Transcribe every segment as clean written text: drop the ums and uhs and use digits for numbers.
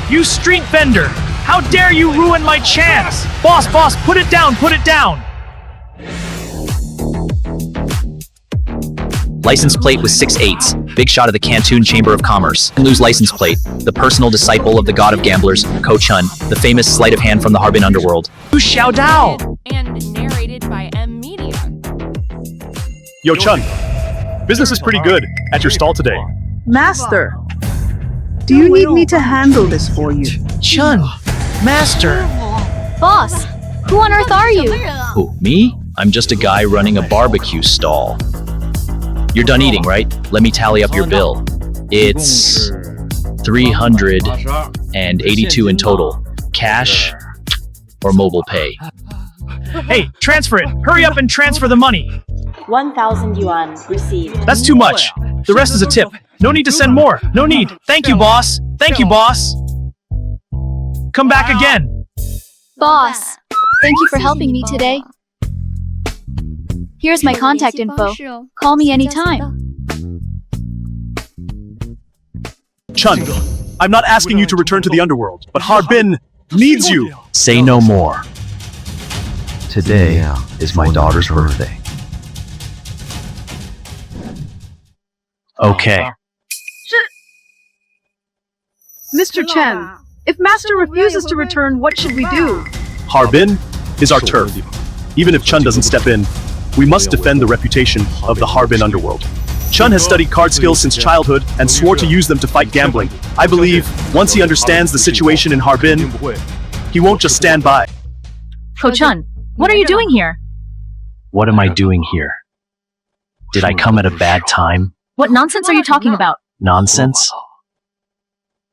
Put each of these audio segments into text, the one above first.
You street vendor! How dare you ruin my chance! Boss, put it down, put it down! License plate with 6 8s. Big shot of the Canton Chamber of Commerce. Lose license plate. The personal disciple of the god of gamblers, Ko Chun, the famous sleight of hand from the Harbin underworld. Yu Xiao Dao! And narrated by M Media. Yo Chun, business is pretty good at your stall today. Master, do you need me to handle this for you? Chun, master. Boss, who on earth are you? Who, me? I'm just a guy running a barbecue stall. You're done eating, right? Let me tally up your bill. It's 382 in total. Cash or mobile pay? Hey, transfer it! Hurry up and transfer the money! 1,000 yuan received. That's too much. The rest is a tip. No need to send more. No need. Thank you, boss. Thank you, boss. Come back again. Boss, thank you for helping me today. Here's my contact info. Call me anytime. Chun, I'm not asking you to return to the underworld, but Harbin needs you. Say no more. Today is my daughter's birthday. Okay. Mr. Chen, if Master refuses to return, what should we do? Harbin is our turf. Even if Chun doesn't step in, we must defend the reputation of the Harbin underworld. Chun has studied card skills since childhood and swore to use them to fight gambling. I believe, once he understands the situation in Harbin, he won't just stand by. Ko Chun, what are you doing here? What am I doing here? Did I come at a bad time? What nonsense are you talking about? Nonsense?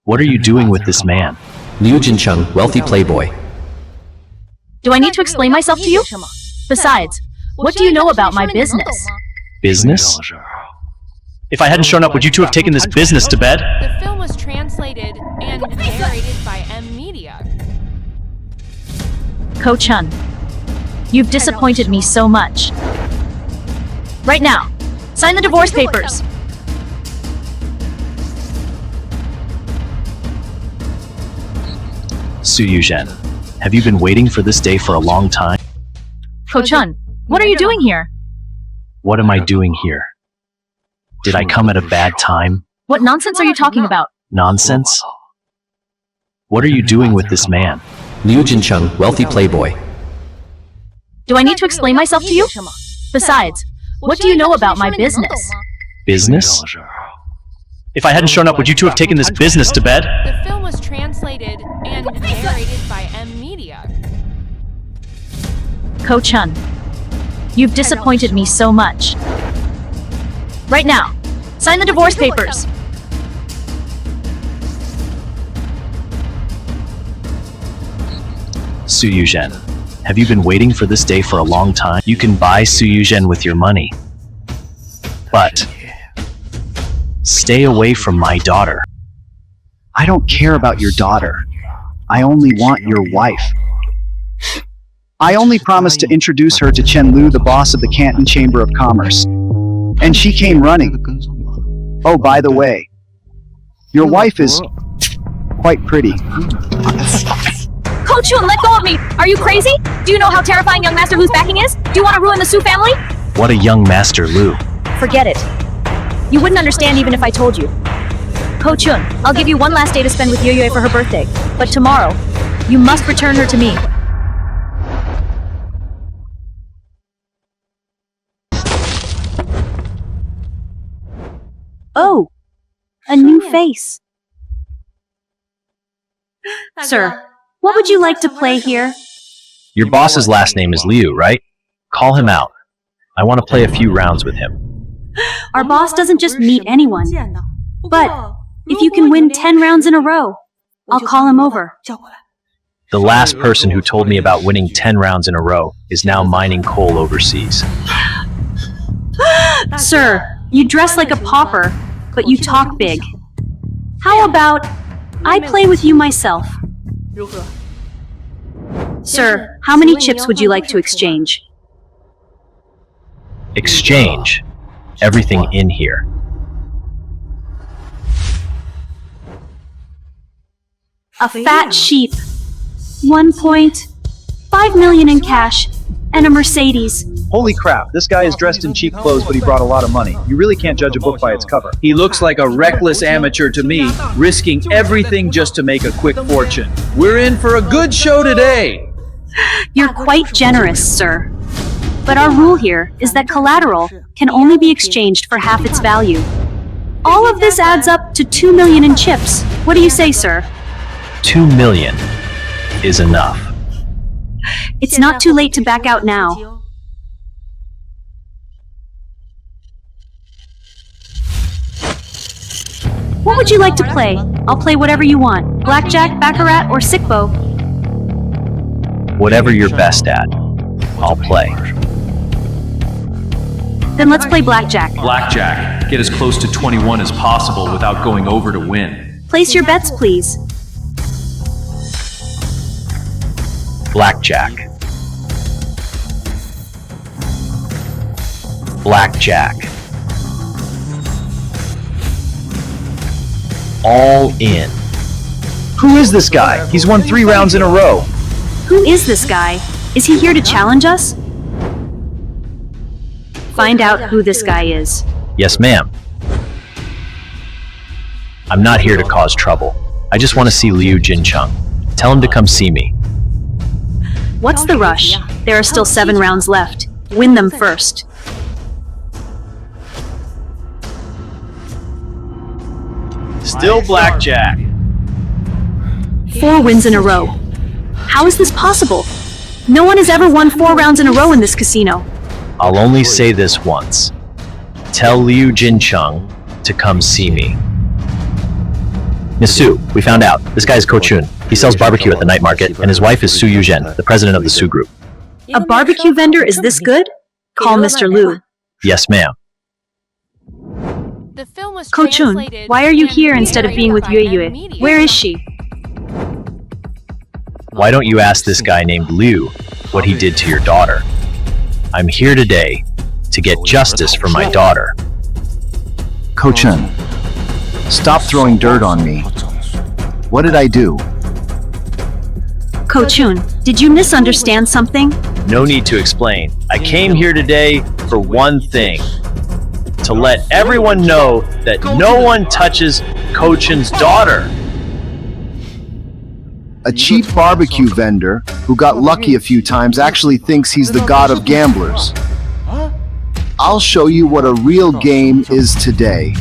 What are you doing with this man? Liu Jincheng, wealthy playboy. Do I need to explain myself to you? Besides, what do you know about my business? Business? If I hadn't shown up, would you two have taken this business to bed? The film was translated and narrated by M Media. Ko Chun, you've disappointed me so much. Right now, sign the divorce papers. Su Yuzhen, have you been waiting for this day for a long time? Ko Chun, what are you doing here? What am I doing here? Did I come at a bad time? What nonsense are you talking about? Nonsense? What are you doing with this man? Liu Jincheng, wealthy playboy. Do I need to explain myself to you? Besides, what do you know about my business? Business? If I hadn't shown up, would you two have taken this business to bed? The film was translated and narrated by M Media. Ko Chun, you've disappointed me so much. Right now, sign the divorce papers. Su Yuzhen, have you been waiting for this day for a long time? You can buy Su Yuzhen with your money. But stay away from my daughter. I don't care about your daughter. I only want your wife. I only promised to introduce her to Chen Lu, the boss of the Canton Chamber of Commerce. And she came running. Oh, by the way, your wife is quite pretty. Ko Chun, let go of me! Are you crazy? Do you know how terrifying young Master Lu's backing is? Do you want to ruin the Su family? What a young Master Lu. Forget it. You wouldn't understand even if I told you. Ko Chun, I'll give you one last day to spend with Yue for her birthday. But tomorrow, you must return her to me. Oh, a new face. Sir, what would you like to play here? Your boss's last name is Liu, right? Call him out. I want to play a few rounds with him. Our boss doesn't just meet anyone. But if you can win 10 rounds in a row, I'll call him over. The last person who told me about winning 10 rounds in a row is now mining coal overseas. Sir, you dress like a pauper, but you talk big. How about I play with you myself? Sir, how many chips would you like to exchange? Exchange. Everything in here. A fat sheep. 1.5 million in cash. And a Mercedes. Holy crap, this guy is dressed in cheap clothes, but he brought a lot of money. You really can't judge a book by its cover. He looks like a reckless amateur to me, risking everything just to make a quick fortune. We're in for a good show today. You're quite generous, sir. But our rule here is that collateral can only be exchanged for half its value. All of this adds up to 2 million in chips. What do you say, sir? 2 million is enough. It's not too late to back out now. What would you like to play? I'll play whatever you want. Blackjack, baccarat, or sickbo. Whatever you're best at, I'll play. Then let's play blackjack. Blackjack. Get as close to 21 as possible without going over to win. Place your bets, please. Blackjack. Blackjack. All in. Who is this guy? He's won 3 rounds in a row. Who is this guy? Is he here to challenge us? Find out who this guy is. Yes, ma'am. I'm not here to cause trouble. I just want to see Liu Jincheng. Tell him to come see me. What's the rush? There are still 7 rounds left. Win them first. Still blackjack. 4 wins in a row. How is this possible? No one has ever won 4 rounds in a row in this casino. I'll only say this once. Tell Liu Jincheng to come see me. Miss Su, we found out. This guy is Ko Chun. He sells barbecue at the night market, and his wife is Su Yuzhen, the president of the Su Group. A barbecue vendor is this good? Call Mr. Liu. Yes, ma'am. The film was Ko Chun, translated why are you and here instead of being with Yue narrated by Yue? media. Where is she? Why don't you ask this guy named Liu what he did to your daughter? I'm here today to get justice for my daughter. Ko Chun, stop throwing dirt on me. What did I do? Ko Chun, did you misunderstand something? No need to explain. I came here today for one thing. To let everyone know that no one touches Ko Chun's daughter. A cheap barbecue vendor who got lucky a few times actually thinks he's the god of gamblers. I'll show you what a real game is today.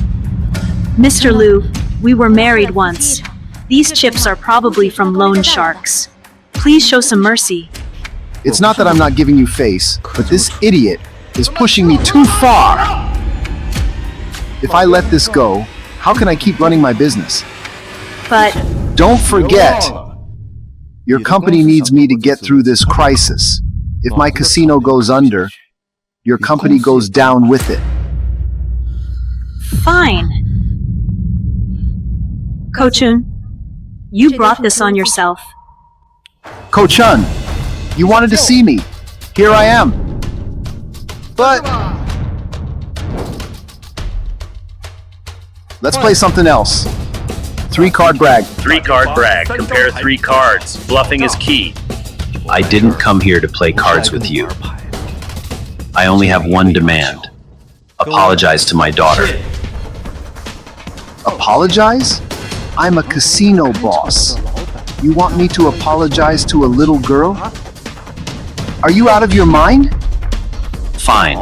Mr. Liu, we were married once. These chips are probably from loan sharks. Please show some mercy. It's not that I'm not giving you face, but this idiot is pushing me too far. If I let this go, how can I keep running my business? But Don't forget, your company needs me to get through this crisis. If my casino goes under, your company goes down with it. fine. Ko Chun, you brought this on yourself. Ko Chun, you wanted to see me. Here I am. But let's play something else. 3-card brag. 3-card brag. Compare 3 cards. Bluffing is key. I didn't come here to play cards with you. I only have one demand. Apologize to my daughter. Apologize? I'm a casino boss. You want me to apologize to a little girl? Are you out of your mind? Fine.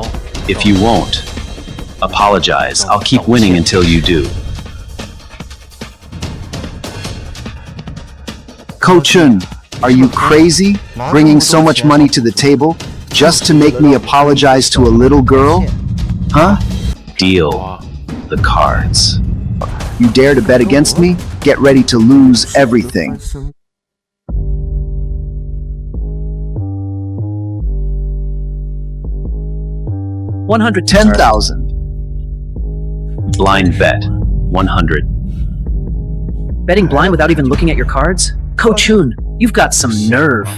If you won't apologize, I'll keep winning until you do. Ko Chun, are you crazy? Bringing so much money to the table just to make me apologize to a little girl? Huh? Deal the cards. You dare to bet against me? Get ready to lose everything. $10,000. Blind bet. 100. Betting blind without even looking at your cards? Ko Chun, you've got some nerve,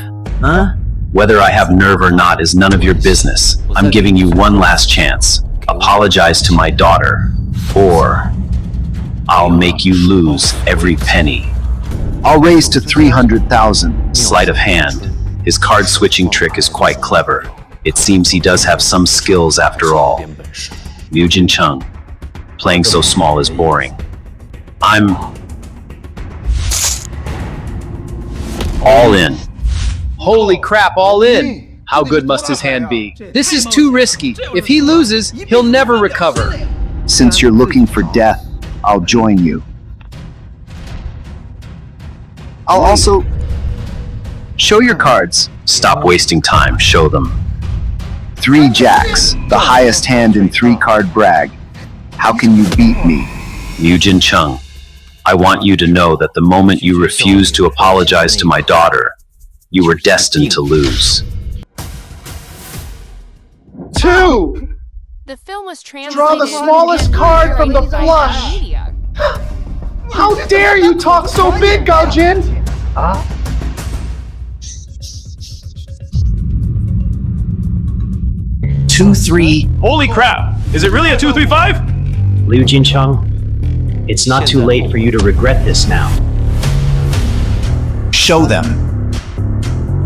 huh? Whether I have nerve or not is none of your business. I'm giving you one last chance. Apologize to my daughter, or I'll make you lose every penny. I'll raise to 300,000. Sleight of hand. His card switching trick is quite clever. It seems he does have some skills after all. Mujin Chung. Playing so small is boring. I'm all in. Holy crap, all in! How good must his hand be? This is too risky. If he loses, he'll never recover. Since you're looking for death, I'll join you. I'll also... Show your cards. Stop wasting time, show them. 3 jacks, the highest hand in 3-card brag. How can you beat me? Mujin Chung, I want you to know that the moment you refused to apologize to my daughter, you were destined to lose. 2! The film was translated. Draw the smallest card from the flush! How dare you talk so big, Gaojin! 2-3. Holy crap! Is it really a 2-3-5? Liu Jincheng, it's not too late for you to regret this now. Show them.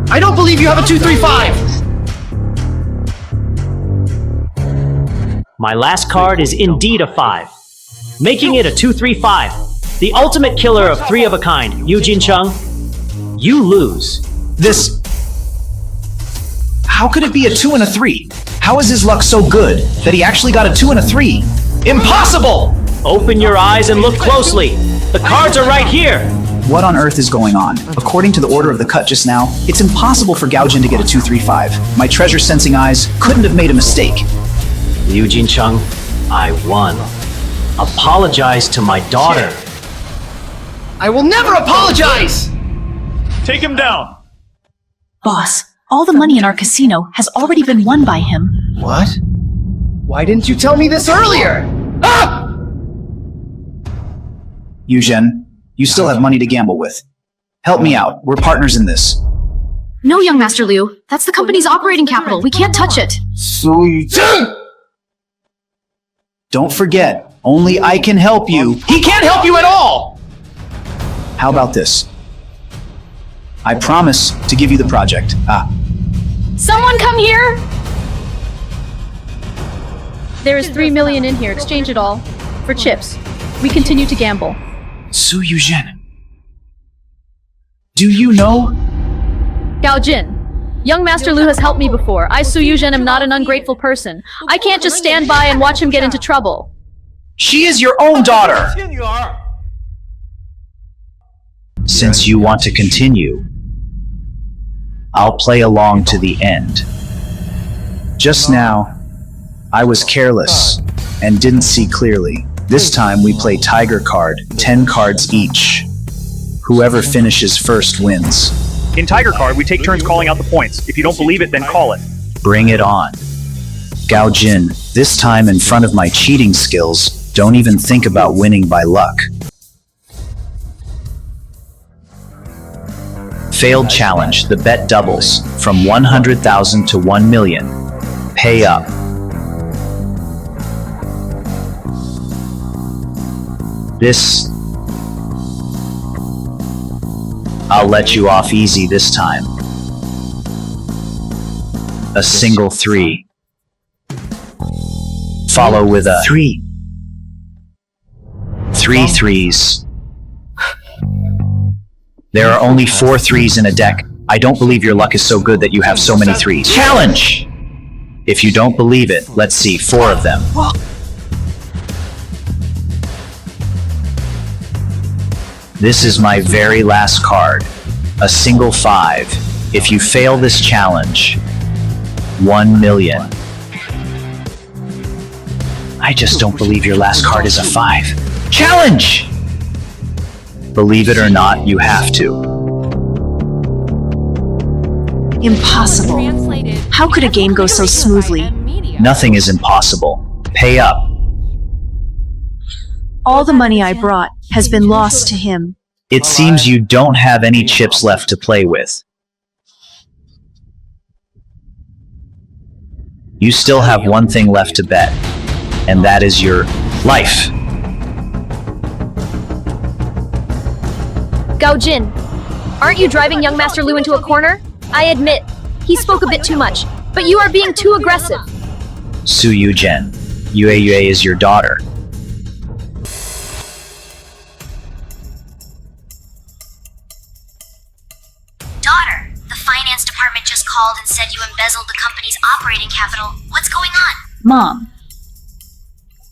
I don't believe you have a 2-3-5! My last card is indeed a 5, making it a 2-3-5. The ultimate killer of 3 of a kind, Liu Jincheng. You lose. This... How could it be a 2 and a 3? How is his luck so good that he actually got a 2 and a 3? Impossible! Open your eyes and look closely. The cards are right here. What on earth is going on? According to the order of the cut just now, it's impossible for Gaojin to get a 2-3-5. My treasure-sensing eyes couldn't have made a mistake. Liu Jincheng, I won. Apologize to my daughter. I will never apologize! Take him down. Boss, all the money in our casino has already been won by him. What? Why didn't you tell me this earlier? Ah! Yuzhen, you still have money to gamble with. Help me out. We're partners in this. No, young Master Liu. That's the company's operating capital. We can't touch it. Don't forget, only I can help you. He can't help you at all! How about this? I promise to give you the project. Someone come here! There is 3 million in here. Exchange it all. For chips. We continue to gamble. Su Yuzhen. Do you know? Gaojin. Young Master Liu has helped me before. I, Su Yuzhen, am not an ungrateful person. I can't just stand by and watch him get into trouble. She is your own daughter! Since you want to continue, I'll play along to the end. Just now, I was careless and didn't see clearly. This time we play Tiger card, 10 cards each. Whoever finishes first wins. In Tiger Card, we take turns calling out the points. If you don't believe it, then call it. Bring it on. Gaojin, this time in front of my cheating skills, don't even think about winning by luck. Failed challenge, the bet doubles, from 100,000 to 1 million. Pay up. This... I'll let you off easy this time. A single 3. Follow with a 3. 3 threes. There are only 4 threes in a deck. I don't believe your luck is so good that you have so many threes. Challenge! If you don't believe it, let's see 4 of them. This is my very last card. A single 5. If you fail this challenge, 1 million. I just don't believe your last card is a 5. Challenge! Believe it or not, you have to. Impossible. How could a game go so smoothly? Nothing is impossible. Pay up. All the money I brought has been lost to him. It seems you don't have any chips left to play with. You still have one thing left to bet, and that is your life. Gao Jin, aren't you driving young Master Lu into a corner? I admit, he spoke a bit too much, but you are being too aggressive. Su Yuzhen, Yue is your daughter. Daughter, the finance department just called and said you embezzled the company's operating capital. What's going on? Mom.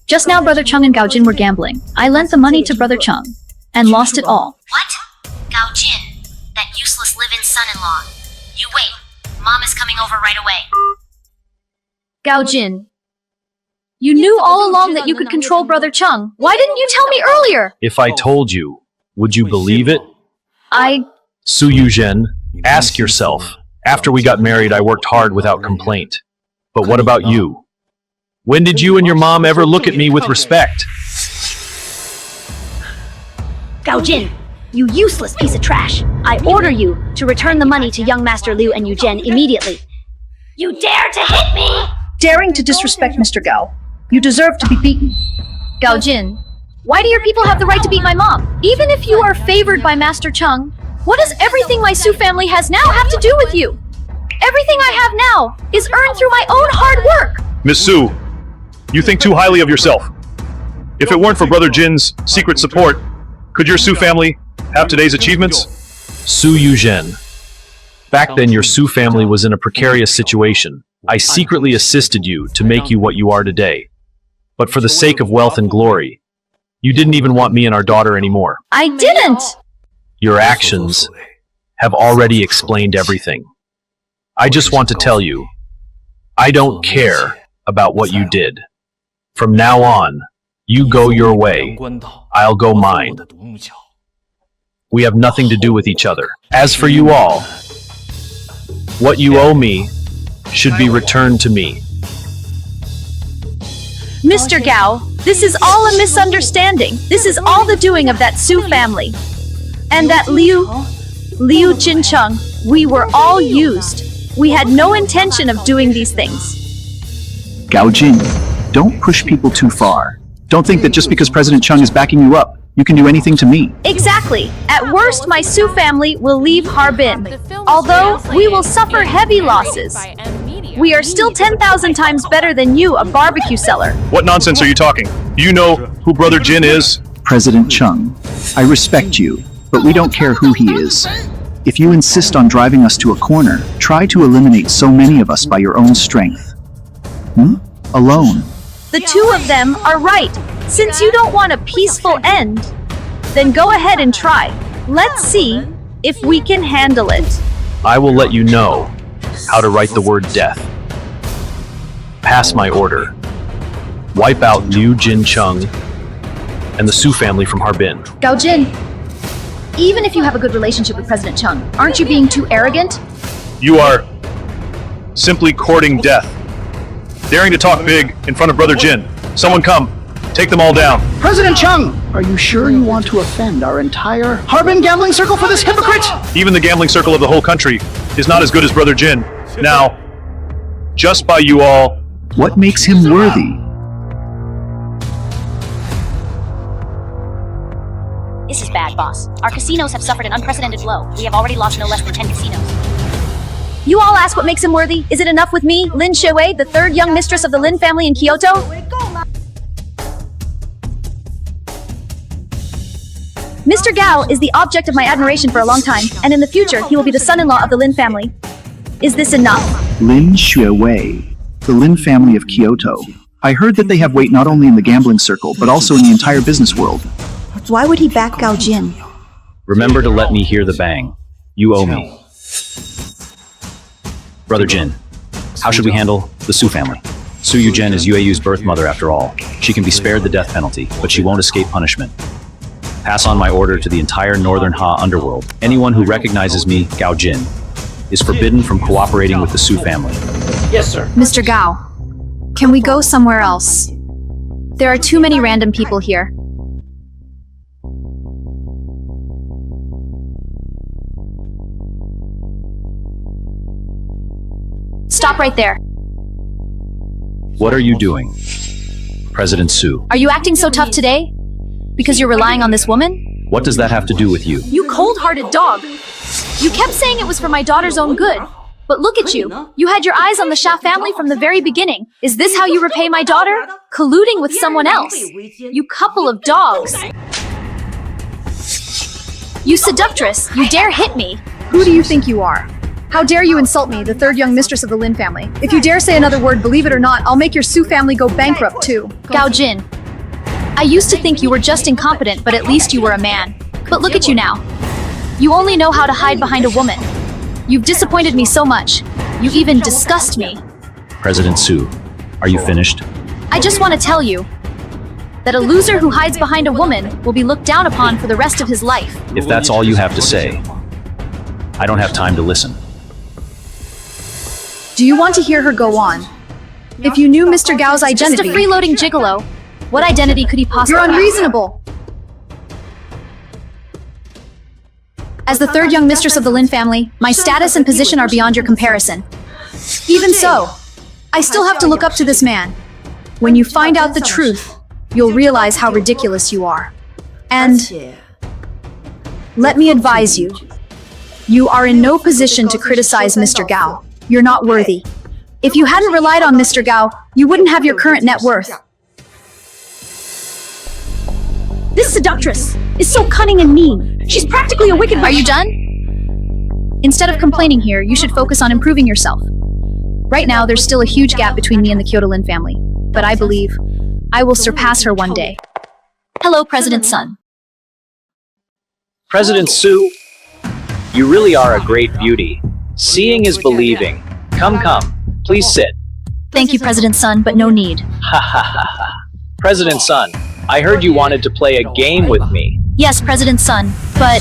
Just now Brother Chung and Gao Jin were gambling. I lent the money to Brother Chung and lost it all. What? Gao Jin, that useless live-in son-in-law. You wait. Mom is coming over right away. Gao Jin, you knew all along that you could control Brother Chung. Why didn't you tell me earlier? If I told you, would you believe it? Su Yuzhen, ask yourself. After we got married, I worked hard without complaint. But what about you? When did you and your mom ever look at me with respect? Gao Jin, you useless piece of trash. I order you to return the money to young Master Liu and Yuzhen immediately. You dare to hit me! Daring to disrespect Mr. Gao. You deserve to be beaten. Gao Jin, why do your people have the right to beat my mom? Even if you are favored by Master Chung, what does everything my Su family has now have to do with you? Everything I have now is earned through my own hard work. Miss Su, you think too highly of yourself. If it weren't for Brother Jin's secret support, could your Su family have today's achievements? Su Yuzhen. Back then, your Su family was in a precarious situation. I secretly assisted you to make you what you are today. But for the sake of wealth and glory, you didn't even want me and our daughter anymore. I didn't! Your actions have already explained everything. I just want to tell you, I don't care about what you did. From now on, you go your way, I'll go mine. We have nothing to do with each other. As for you all, what you owe me should be returned to me. Mr. Gao, this is all a misunderstanding. This is all the doing of that Su family. And that Liu Jincheng, we were all used. We had no intention of doing these things. Gao Jin, don't push people too far. Don't think that just because President Chung is backing you up, you can do anything to me. Exactly. At worst, my Su family will leave Harbin. Although we will suffer heavy losses. We are still 10,000 times better than you, a barbecue seller. What nonsense are you talking? Do you know who Brother Jin is? President Chung, I respect you, but we don't care who he is. If you insist on driving us to a corner, try to eliminate so many of us by your own strength. Alone. The two of them are right. Since you don't want a peaceful end, then go ahead and try. Let's see if we can handle it. I will let you know how to write the word death. Pass my order. Wipe out Liu Jincheng and the Su family from Harbin. Gao Jin, even if you have a good relationship with President Chung, aren't you being too arrogant? You are simply courting death. Daring to talk big in front of Brother Jin. Someone come. Take them all down. President Chung, are you sure you want to offend our entire Harbin gambling circle for this hypocrite? Even the gambling circle of the whole country is not as good as Brother Jin. Now, just by you all... What makes him worthy? This is bad, boss. Our casinos have suffered an unprecedented blow. We have already lost no less than 10 casinos. You all ask what makes him worthy? Is it enough with me, Lin Shuiwei, the third young mistress of the Lin family in Kyoto? Mr. Gao is the object of my admiration for a long time, and in the future, he will be the son-in-law of the Lin family. Is this enough? Lin Shuiwei, the Lin family of Kyoto. I heard that they have weight not only in the gambling circle, but also in the entire business world. Why would he back Gao Jin? Remember to let me hear the bang. You owe me. Brother Jin, how should we handle the Su family? Su Yuzhen is Yueyu's birth mother after all. She can be spared the death penalty, but she won't escape punishment. Pass on my order to the entire Northern Ha underworld. Anyone who recognizes me, Gao Jin, is forbidden from cooperating with the Su family. Yes, sir. Mr. Gao, can we go somewhere else? There are too many random people here. Stop right there. What are you doing, President Su? Are you acting so tough today? Because you're relying on this woman? What does that have to do with you? You cold-hearted dog. You kept saying it was for my daughter's own good. But look at you. You had your eyes on the Sha family from the very beginning. Is this how you repay my daughter? Colluding with someone else. You couple of dogs. You seductress. You dare hit me. Who do you think you are? How dare you insult me, the third young mistress of the Lin family? If you dare say another word, believe it or not, I'll make your Su family go bankrupt too. Gao Jin. I used to think you were just incompetent, but at least you were a man. But look at you now. You only know how to hide behind a woman. You've disappointed me so much. You even disgust me. President Su, are you finished? I just want to tell you that a loser who hides behind a woman will be looked down upon for the rest of his life. If that's all you have to say, I don't have time to listen. Do you want to hear her go on? If you knew Mr. Gao's identity... Just a freeloading gigolo. What identity could he possibly You're unreasonable! As the third young mistress of the Lin family, my status and position are beyond your comparison. Even so, I still have to look up to this man. When you find out the truth, you'll realize how ridiculous you are. And let me advise you, you are in no position to criticize Mr. Gao. You're not worthy. If you hadn't relied on Mr. Gao, you wouldn't have your current net worth. This seductress is so cunning and mean. She's practically a wicked witch. Are you done? Instead of complaining here, you should focus on improving yourself. Right now, there's still a huge gap between me and the Kyoto Lin family, but I believe I will surpass her one day. Hello, President Sun. President Su, you really are a great beauty. Seeing is believing. Come, please sit. Thank you, President Sun, but no need. Ha ha ha ha. President Sun, I heard you wanted to play a game with me. Yes, President Sun, but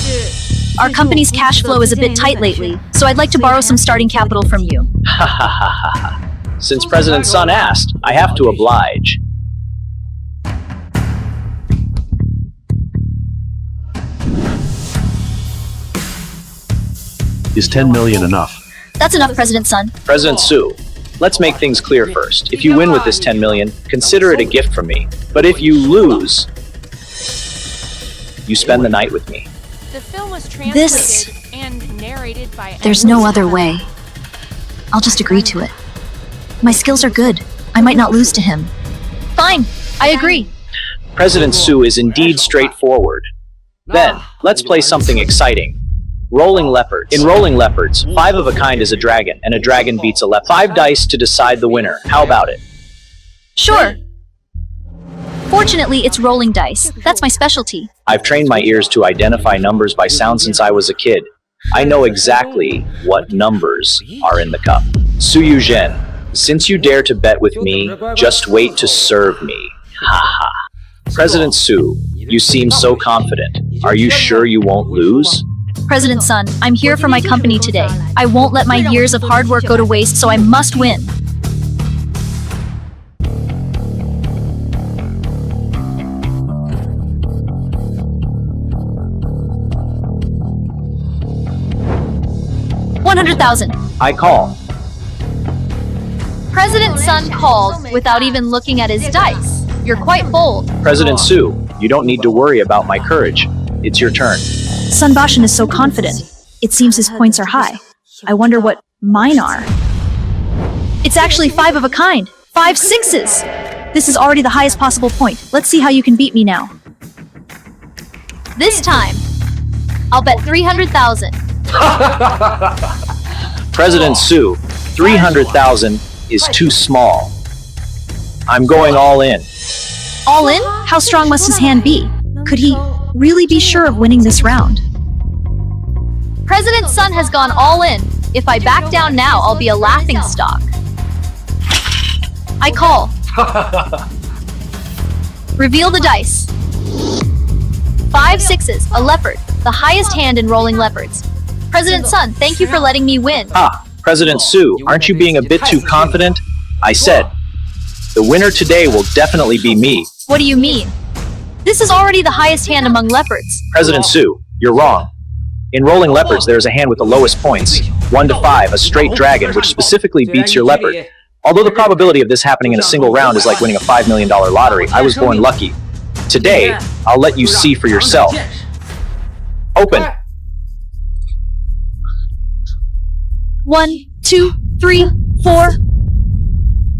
our company's cash flow is a bit tight lately, so I'd like to borrow some starting capital from you. Ha ha ha ha ha. Since President Sun asked, I have to oblige. Is 10 million enough? That's enough, President Sun. President Su, let's make things clear first. If you win with this 10 million, consider it a gift from me. But if you lose, you spend the night with me. The film was translated and narrated by... There's no other way. I'll just agree to it. My skills are good. I might not lose to him. Fine, I agree. President Su is indeed straightforward. Then, let's play something exciting. Rolling Leopards. In Rolling Leopards, 5 of a kind is a dragon, and a dragon beats a leopard. 5 dice to decide the winner. How about it? Sure. Fortunately, it's rolling dice. That's my specialty. I've trained my ears to identify numbers by sound since I was a kid. I know exactly what numbers are in the cup. Su Yuzhen, since you dare to bet with me, just wait to serve me. Ha ha. President Su, you seem so confident. Are you sure you won't lose? President Sun, I'm here for my company today. I won't let my years of hard work go to waste, so I must win. $100,000. I call. President Sun called without even looking at his dice. You're quite bold. President Su, you don't need to worry about my courage. It's your turn. Sun Bashan is so confident. It seems his points are high. I wonder what mine are. It's actually 5 of a kind. 5 sixes. This is already the highest possible point. Let's see how you can beat me now. This time, I'll bet 300,000. President Su, 300,000 is too small. I'm going all in. All in? How strong must his hand be? Could he really be sure of winning this round? President Sun has gone all in. If I back down now, I'll be a laughingstock. I call. Reveal the dice. 5 sixes, a leopard, the highest hand in rolling leopards. President Sun, thank you for letting me win. Ah, President Su, aren't you being a bit too confident? I said, the winner today will definitely be me. What do you mean? This is already the highest hand among leopards. President Su, you're wrong. In rolling leopards, there is a hand with the lowest points, 1 to 5, a straight dragon, which specifically beats your leopard. Although the probability of this happening in a single round is like winning a $5 million lottery, I was born lucky. Today, I'll let you see for yourself. Open. 1, 2, 3, 4,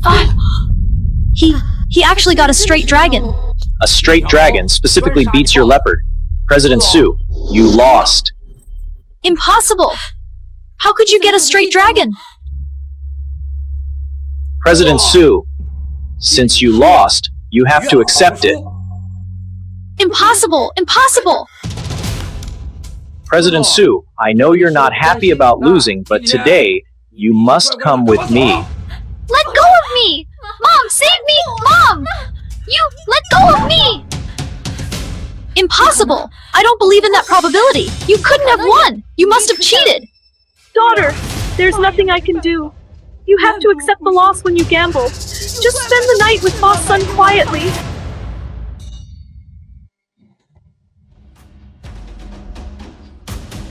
5. He actually got a straight dragon. A straight dragon specifically beats your leopard. President Su, you lost. Impossible! How could you get a straight dragon? President Su, since you lost, you have to accept it. Impossible! Impossible! President Su, I know you're not happy about losing, but today, you must come with me. Let go of me! Mom, save me! Mom! You, let go of me! Impossible! I don't believe in that probability. You couldn't have won. You must have cheated. Daughter, there's nothing I can do. You have to accept the loss when you gamble. Just spend the night with Boss Sun quietly.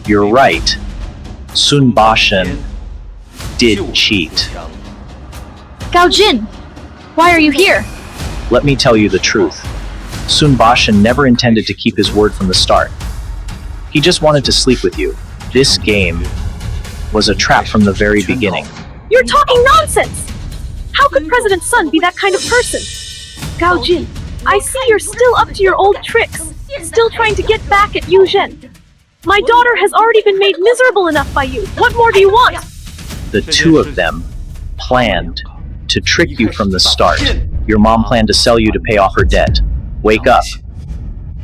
You're right. Sun Bashan did cheat. Gao Jin, why are you here? Let me tell you the truth. Sun Bashan never intended to keep his word from the start. He just wanted to sleep with you. This game was a trap from the very beginning. You're talking nonsense! How could President Sun be that kind of person? Gao Jin, I see you're still up to your old tricks, still trying to get back at Yu Zhen. My daughter has already been made miserable enough by you. What more do you want? The two of them planned to trick you from the start. Your mom planned to sell you to pay off her debt. Wake up.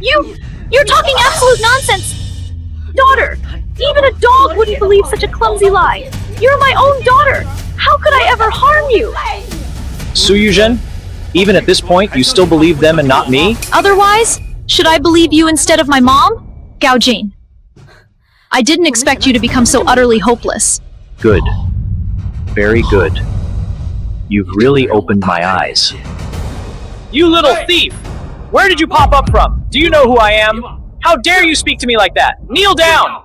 You're talking absolute nonsense! Daughter, even a dog wouldn't believe such a clumsy lie. You're my own daughter. How could I ever harm you? Su Yuzhen, even at this point, you still believe them and not me? Otherwise, should I believe you instead of my mom? Gao Jin, I didn't expect you to become so utterly hopeless. Good. Very good. You've really opened my eyes. You little thief! Where did you pop up from? Do you know who I am? How dare you speak to me like that? Kneel down!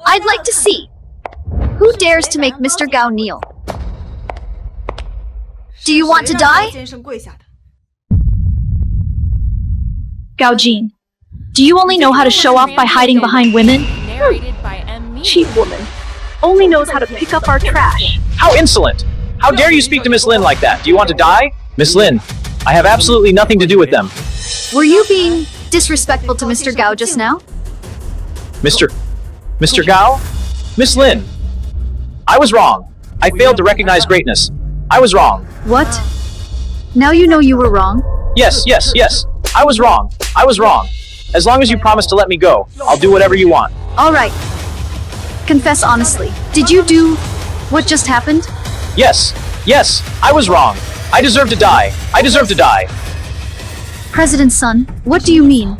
I'd like to see. Who dares to make Mr. Gao kneel? Do you want to die? Gao Jin, do you only know how to show off by hiding behind women? Narrated by M. Cheap woman. Only knows how to pick up our trash. How insolent! How dare you speak to Miss Lin like that? Do you want to die? Miss Lin, I have absolutely nothing to do with them. Were you being disrespectful to Mr. Gao just now? Mr. Gao? Miss Lin, I was wrong. I failed to recognize greatness. I was wrong. What? Now you know you were wrong? Yes. I was wrong. As long as you promise to let me go, I'll do whatever you want. All right. Confess honestly. Did you do what just happened? Yes, I was wrong. I deserve to die. President Sun, what do you mean?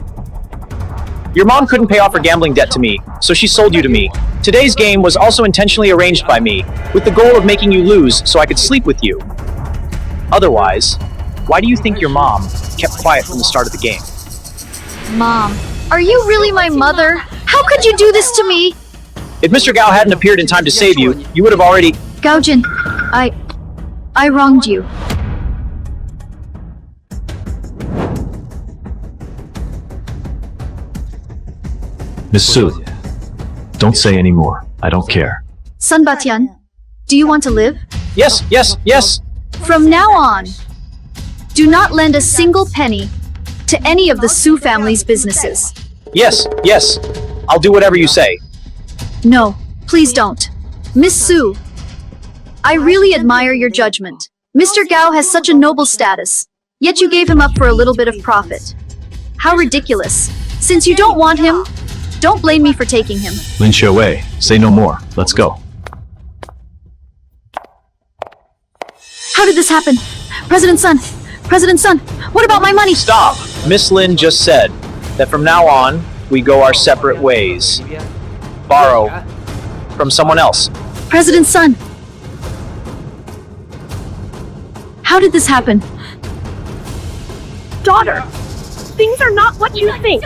Your mom couldn't pay off her gambling debt to me, so she sold you to me. Today's game was also intentionally arranged by me, with the goal of making you lose so I could sleep with you. Otherwise, why do you think your mom kept quiet from the start of the game? Mom, are you really my mother? How could you do this to me? If Mr. Gao hadn't appeared in time to save you, you would have already— Gao Jin, I wronged you. Miss Su, don't say any more. I don't care. Sun Batian, do you want to live? Yes. From now on, do not lend a single penny to any of the Su family's businesses. Yes. I'll do whatever you say. No, please don't. Miss Su, I really admire your judgment. Mr. Gao has such a noble status, yet you gave him up for a little bit of profit. How ridiculous. Since you don't want him, don't blame me for taking him. Lin Xiaowei, say no more. Let's go. How did this happen? President Sun, what about my money? Stop! Miss Lin just said that from now on, we go our separate ways. Borrow from someone else. President Sun, how did this happen? Daughter, things are not what you think.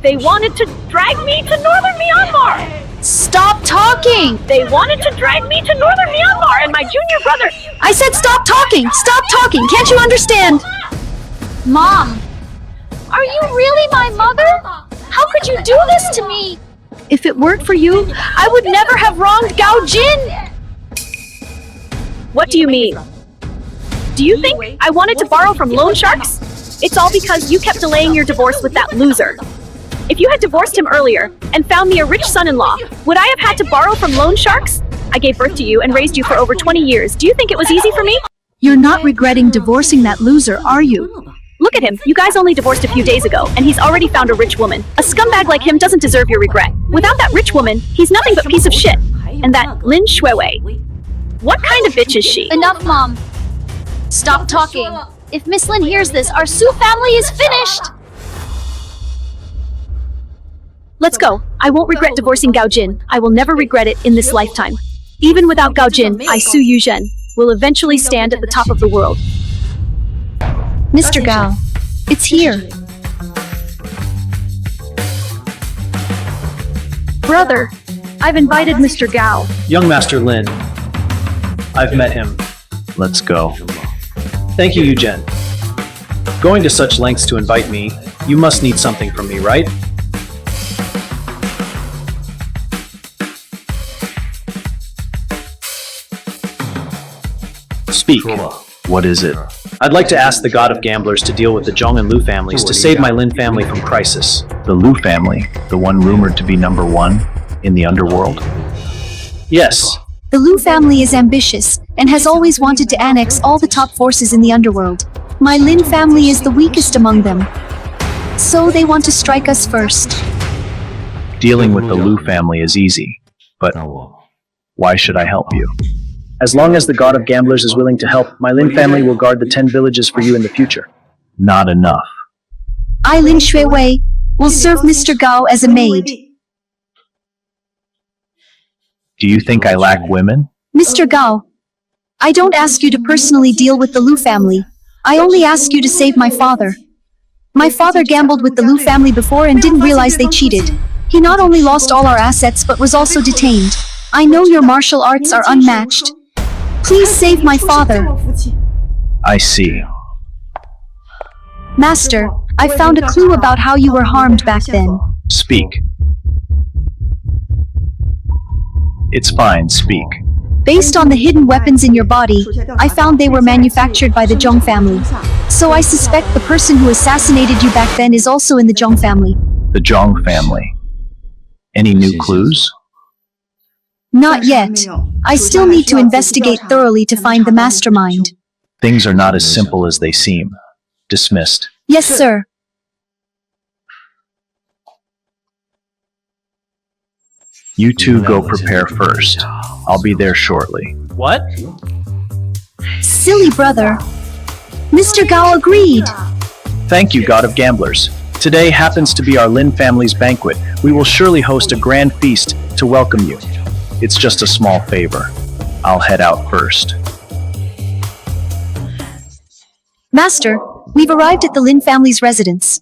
They wanted to drag me to northern Myanmar. Stop talking! They wanted to drag me to northern Myanmar and my junior brother. I said stop talking! Stop talking! Can't you understand? Mom, are you really my mother? How could you do this to me? If it weren't for you, I would never have wronged Gao Jin! What do you mean? Do you think I wanted to borrow from loan sharks? It's all because you kept delaying your divorce with that loser. If you had divorced him earlier and found me a rich son-in-law, would I have had to borrow from loan sharks? I gave birth to you and raised you for over 20 years. Do you think it was easy for me? You're not regretting divorcing that loser, are you? Look at him. You guys only divorced a few days ago, and he's already found a rich woman. A scumbag like him doesn't deserve your regret. Without that rich woman, he's nothing but piece of shit. And that Lin Shuiwei. What kind of bitch is she? Enough, Mom. Stop talking. If Miss Lin hears this, our Su family is finished! Let's go. I won't regret divorcing Gao Jin. I will never regret it in this lifetime. Even without Gao Jin, I, Su Yuzhen, will eventually stand at the top of the world. Mr. Gao, it's here. Brother, I've invited Mr. Gao. Young Master Lin. I've met him. Let's go. Thank you, Yuzhen. Going to such lengths to invite me, you must need something from me, right? Speak. What is it? I'd like to ask the god of gamblers to deal with the Zhong and Lu families to save my Lin family from crisis. The Lu family? The one rumored to be #1 in the underworld? Yes. The Lu family is ambitious and has always wanted to annex all the top forces in the underworld. My Lin family is the weakest among them. So they want to strike us first. Dealing with the Lu family is easy, but why should I help you? As long as the god of gamblers is willing to help, my Lin family will guard the 10 villages for you in the future. Not enough. I, Lin Shuiwei, will serve Mr. Gao as a maid. Do you think I lack women? Mr. Gao, I don't ask you to personally deal with the Lu family. I only ask you to save my father. My father gambled with the Lu family before and didn't realize they cheated. He not only lost all our assets but was also detained. I know your martial arts are unmatched. Please save my father. I see. Master, I found a clue about how you were harmed back then. Speak. It's fine, speak. Based on the hidden weapons in your body, I found they were manufactured by the Zhong family. So I suspect the person who assassinated you back then is also in the Zhong family. The Zhong family. Any new clues? Not yet. I still need to investigate thoroughly to find the mastermind. Things are not as simple as they seem. Dismissed. Yes, sir. You two go prepare first. I'll be there shortly. What? Silly brother. Mr. Gao agreed. Thank you, god of gamblers. Today happens to be our Lin family's banquet. We will surely host a grand feast to welcome you. It's just a small favor. I'll head out first. Master, we've arrived at the Lin family's residence.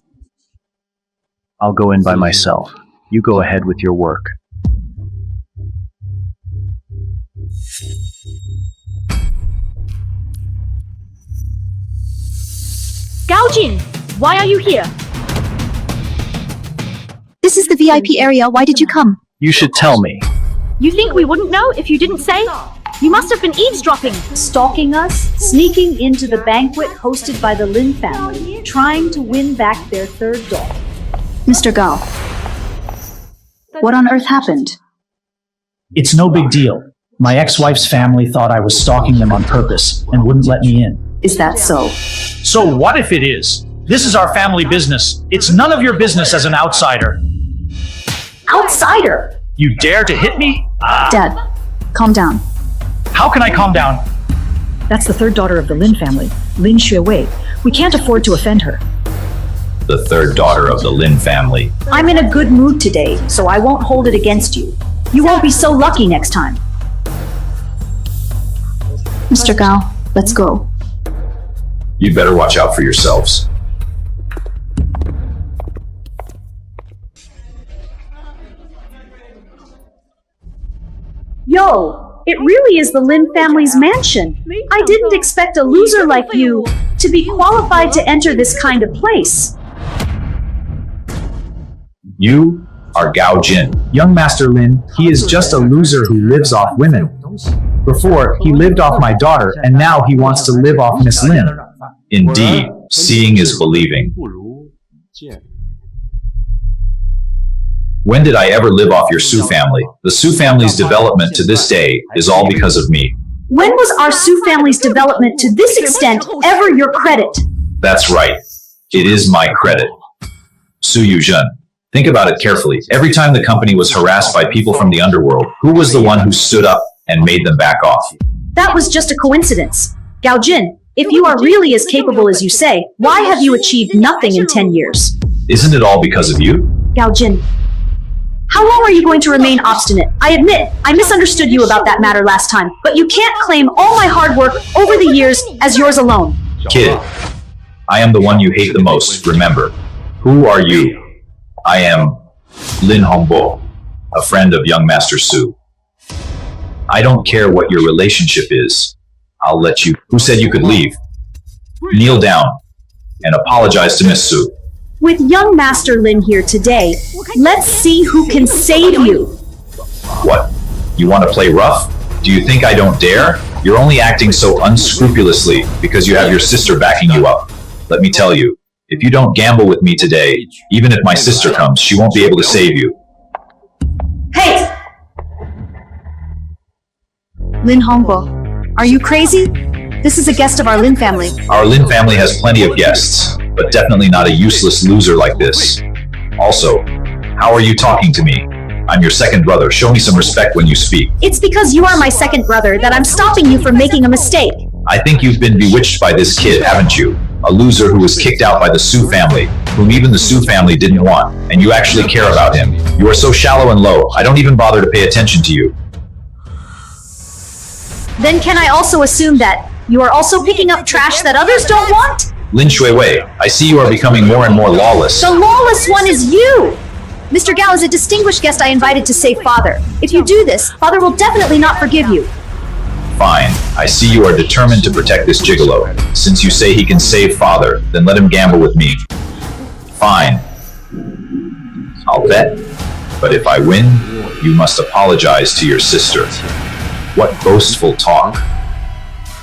I'll go in by myself. You go ahead with your work. Gao Jin, why are you here? This is the VIP area. Why did you come? You should tell me. You think we wouldn't know if you didn't say? You must have been eavesdropping. Stalking us, sneaking into the banquet hosted by the Lin family, trying to win back their third daughter. Mr. Gao, what on earth happened? It's no big deal. My ex-wife's family thought I was stalking them on purpose and wouldn't let me in. Is that so? So what if it is? This is our family business. It's none of your business as an outsider. Outsider! You dare to hit me? Dad, calm down. How can I calm down? That's the third daughter of the Lin family, Lin Shuiwei. We can't afford to offend her. The third daughter of the Lin family. I'm in a good mood today, so I won't hold it against you. You won't be so lucky next time. Mr. Gao, let's go. You'd better watch out for yourselves. Yo, it really is the Lin family's mansion. I didn't expect a loser like you to be qualified to enter this kind of place. You? are Gao Jin. Young Master Lin, he is just a loser who lives off women. Before, he lived off my daughter, and now he wants to live off Miss Lin. Indeed, seeing is believing. When did I ever live off your Su family? The Su family's development to this day is all because of me. When was our Su family's development to this extent ever your credit? That's right. It is my credit. Su Yuzhen. Think about it carefully. Every time the company was harassed by people from the underworld, who was the one who stood up and made them back off? That was just a coincidence. Gao Jin, if you are really as capable as you say, why have you achieved nothing in 10 years? Isn't it all because of you? Gao Jin, how long are you going to remain obstinate? I admit, I misunderstood you about that matter last time, but you can't claim all my hard work over the years as yours alone. Kid, I am the one you hate the most, remember. Who are you? I am Lin Hongbo, a friend of young Master Su. I don't care what your relationship is. I'll let you. Who said you could leave? Kneel down and apologize to Miss Su. With young Master Lin here today, let's see who can save you. What? You want to play rough? Do you think I don't dare? You're only acting so unscrupulously because you have your sister backing you up. Let me tell you, if you don't gamble with me today, even if my sister comes, she won't be able to save you. Hey! Lin Hongbo, are you crazy? This is a guest of our Lin family. Our Lin family has plenty of guests, but definitely not a useless loser like this. Also, how are you talking to me? I'm your second brother. Show me some respect when you speak. It's because you are my second brother that I'm stopping you from making a mistake. I think you've been bewitched by this kid, haven't you? A loser who was kicked out by the Su family, whom even the Su family didn't want, and you actually care about him. You are so shallow and low, I don't even bother to pay attention to you. Then can I also assume that you are also picking up trash that others don't want? Lin Shuiwei, I see you are becoming more and more lawless. The lawless one is you! Mr. Gao is a distinguished guest I invited to save Father. If you do this, Father will definitely not forgive you. Fine. I see you are determined to protect this gigolo. Since you say he can save Father, then let him gamble with me. Fine. I'll bet. But if I win, you must apologize to your sister. What boastful talk.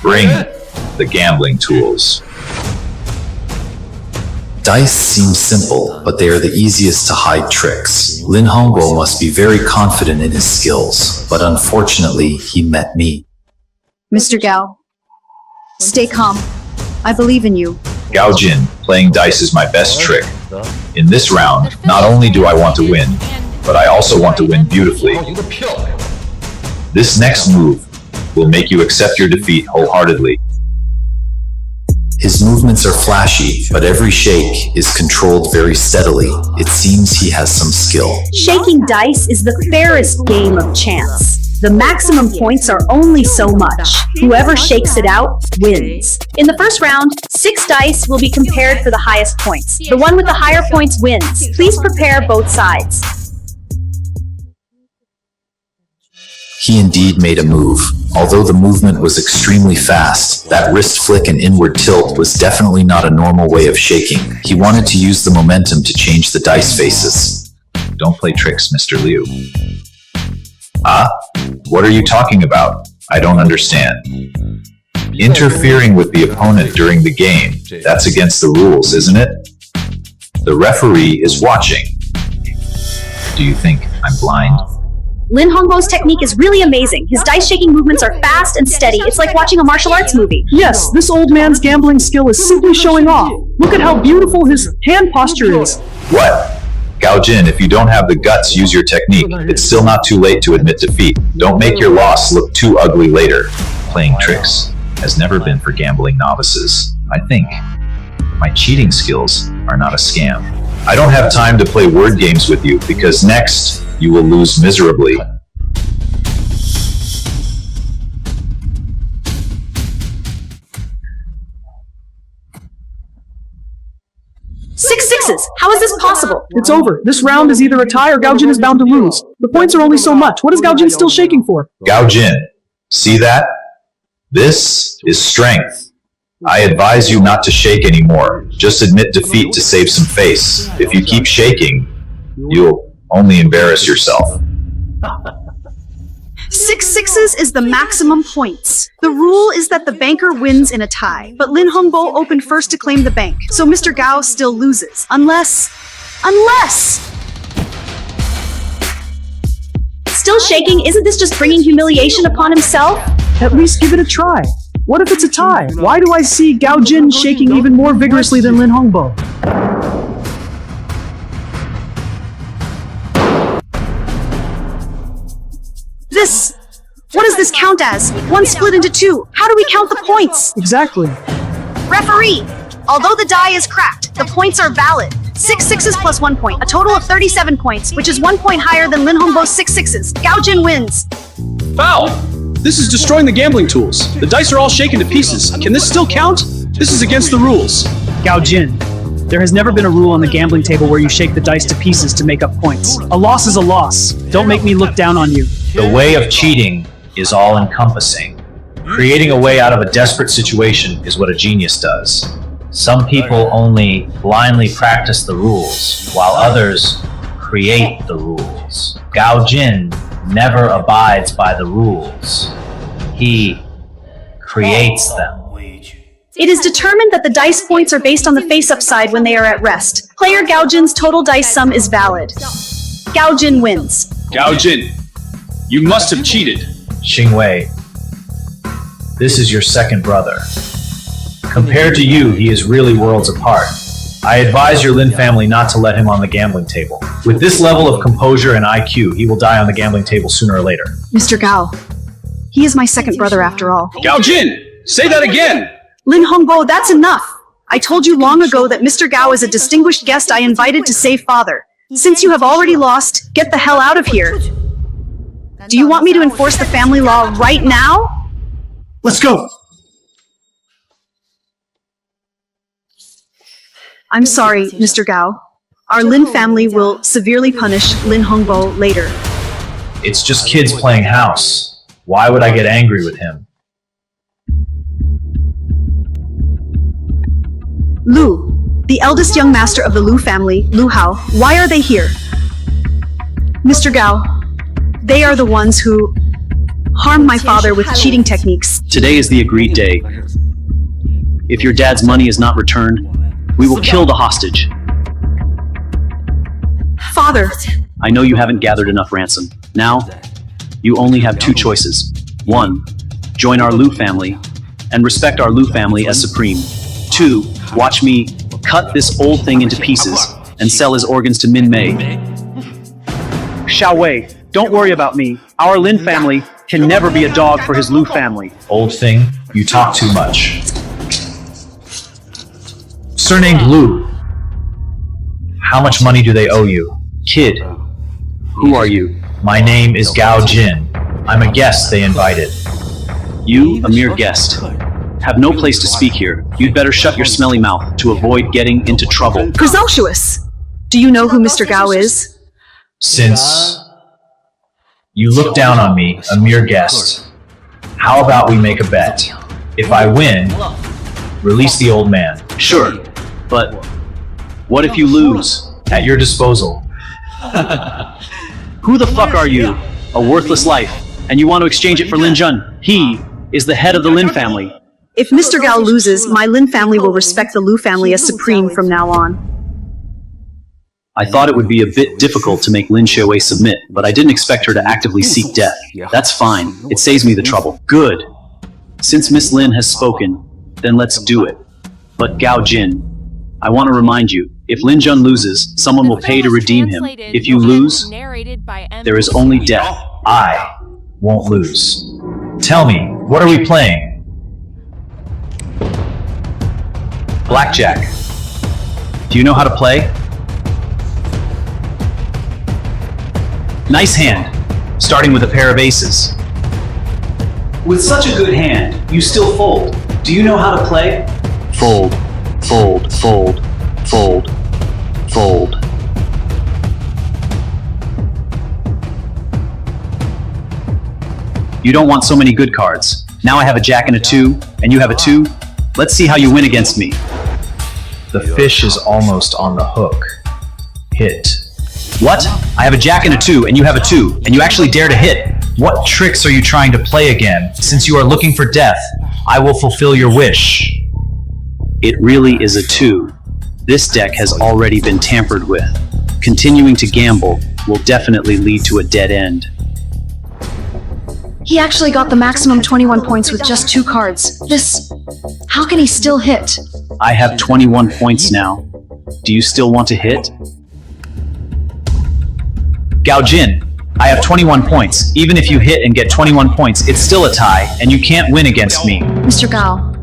Bring the gambling tools. Dice seem simple, but they are the easiest to hide tricks. Lin Hongbo must be very confident in his skills, but unfortunately, he met me. Mr. Gao, stay calm. I believe in you. Gao Jin, playing dice is my best trick. In this round, not only do I want to win, but I also want to win beautifully. This next move will make you accept your defeat wholeheartedly. His movements are flashy, but every shake is controlled very steadily. It seems he has some skill. Shaking dice is the fairest game of chance. The maximum points are only so much. Whoever shakes it out wins. In the first round, 6 dice will be compared for the highest points. The one with the higher points wins. Please prepare both sides. He indeed made a move. Although the movement was extremely fast, that wrist flick and inward tilt was definitely not a normal way of shaking. He wanted to use the momentum to change the dice faces. Don't play tricks, Mr. Liu. Ah? What are you talking about? I don't understand. Interfering with the opponent during the game, that's against the rules, isn't it? The referee is watching. Do you think I'm blind? Lin Hongbo's technique is really amazing. His dice-shaking movements are fast and steady. It's like watching a martial arts movie. Yes, this old man's gambling skill is simply showing off. Look at how beautiful his hand posture is. What? Gao Jin, if you don't have the guts, use your technique. It's still not too late to admit defeat. Don't make your loss look too ugly later. Playing tricks has never been for gambling novices. I think my cheating skills are not a scam. I don't have time to play word games with you because next, you will lose miserably. 6 sixes! How is this possible? It's over. This round is either a tie or Gao Jin is bound to lose. The points are only so much. What is Gao Jin still shaking for? Gao Jin, see that? This is strength. I advise you not to shake anymore. Just admit defeat to save some face. If you keep shaking, you'll Only embarrass yourself. 6 sixes is the maximum points. The rule is that the banker wins in a tie, but Lin Hongbo opened first to claim the bank, so Mr. Gao still loses. Unless... Still shaking? Isn't this just bringing humiliation upon himself? At least give it a try. What if it's a tie? Why do I see Gao Jin shaking even more vigorously than Lin Hongbo? What does this count as? 1 split into 2. How do we count the points? Exactly. Referee! Although the die is cracked, the points are valid. 6 sixes plus 1 point, a total of 37 points, which is 1 point higher than Lin Hongbo's 6 sixes. Gao Jin wins. Foul! This is destroying the gambling tools. The dice are all shaken to pieces. Can this still count? This is against the rules. Gao Jin, there has never been a rule on the gambling table where you shake the dice to pieces to make up points. A loss is a loss. Don't make me look down on you. The way of cheating is all-encompassing. Creating a way out of a desperate situation is what a genius does. Some people only blindly practice the rules, while others create the rules. Gao Jin never abides by the rules. He creates them. It is determined that the dice points are based on the face-up side when they are at rest. Player Gao Jin's total dice sum is valid. Gao Jin wins. Gao Jin, you must have cheated. Xing Wei, this is your second brother. Compared to you, he is really worlds apart. I advise your Lin family not to let him on the gambling table. With this level of composure and IQ, he will die on the gambling table sooner or later. Mr. Gao, he is my second brother after all. Gao Jin, say that again! Lin Hongbo, that's enough. I told you long ago that Mr. Gao is a distinguished guest I invited to save father. Since you have already lost, get the hell out of here. Do you want me to enforce the family law right now? Let's go. I'm sorry, Mr. Gao. Our Lin family will severely punish Lin Hongbo later. It's just kids playing house. Why would I get angry with him? Lu, the eldest young master of the Lu family, Lu Hao, why are they here? Mr. Gao, they are the ones who harmed my father with cheating techniques. Today is the agreed day. If your dad's money is not returned, we will kill the hostage. Father! I know you haven't gathered enough ransom. Now, you only have 2 choices. 1, join our Lu family and respect our Lu family as supreme. 2, watch me cut this old thing into pieces and sell his organs to Min Mei. Xiao Wei, don't worry about me. Our Lin family can never be a dog for his Lu family. Old thing, you talk too much. Surnamed Lu. How much money do they owe you? Kid, who are you? My name is Gao Jin. I'm a guest they invited. You, a mere guest, have no place to speak here. You'd better shut your smelly mouth to avoid getting into trouble. Presumptuous! Do you know who Mr. Gao is? Since you look down on me, a mere guest, how about we make a bet? If I win, release the old man. Sure, but what if you lose? At your disposal. Who the fuck are you? A worthless life, and you want to exchange it for Lin Jun. He is the head of the Lin family. If Mr. Gao loses, my Lin family will respect the Lu family as supreme from now on. I thought it would be a bit difficult to make Lin Xiaowei submit, but I didn't expect her to actively seek death. That's fine. It saves me the trouble. Good. Since Miss Lin has spoken, then let's do it. But Gao Jin, I want to remind you, if Lin Jun loses, someone will pay to redeem him. If you lose, there is only death. I won't lose. Tell me, what are we playing? Blackjack. Do you know how to play? Nice hand, starting with a pair of aces. With such a good hand, you still fold. Do you know how to play? Fold, fold, fold, fold, fold. You don't want so many good cards. Now I have a jack and a 2, and you have a 2. Let's see how you win against me. The fish is almost on the hook. Hit. What? I have a jack and a 2, and you have a 2, and you actually dare to hit. What tricks are you trying to play again? Since you are looking for death, I will fulfill your wish. It really is a 2. This deck has already been tampered with. Continuing to gamble will definitely lead to a dead end. He actually got the maximum 21 points with just 2 cards. How can he still hit? I have 21 points now. Do you still want to hit? Gao Jin, I have 21 points. Even if you hit and get 21 points, it's still a tie, and you can't win against me. Mr. Gao,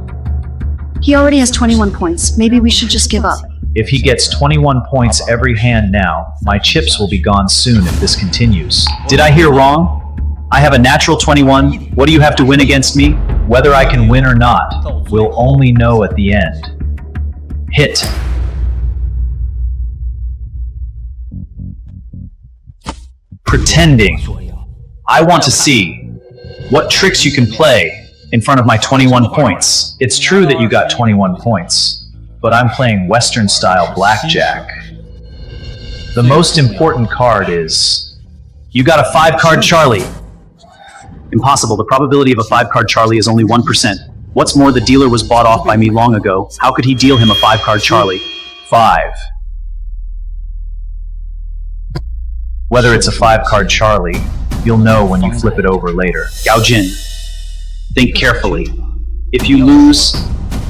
he already has 21 points. Maybe we should just give up. If he gets 21 points every hand now, my chips will be gone soon if this continues. Did I hear wrong? I have a natural 21. What do you have to win against me? Whether I can win or not, we'll only know at the end. Hit. Pretending. I want to see what tricks you can play in front of my 21 points. It's true that you got 21 points, but I'm playing Western-style blackjack. The most important card is... You got a 5-card Charlie. Impossible. The probability of a 5-card Charlie is only 1%. What's more, the dealer was bought off by me long ago. How could he deal him a 5-card Charlie? 5. Whether it's a 5-card Charlie, you'll know when you flip it over later. Gao Jin, think carefully. If you lose,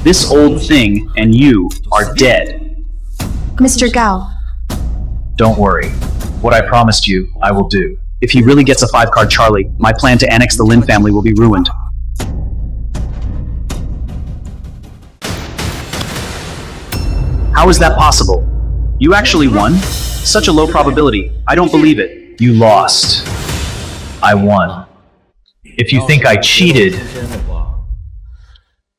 this old thing and you are dead. Mr. Gao. Don't worry. What I promised you, I will do. If he really gets a 5-card Charlie, my plan to annex the Lin family will be ruined. How is that possible? You actually won? Such a low probability. I don't believe it. You lost. I won. If you think I cheated,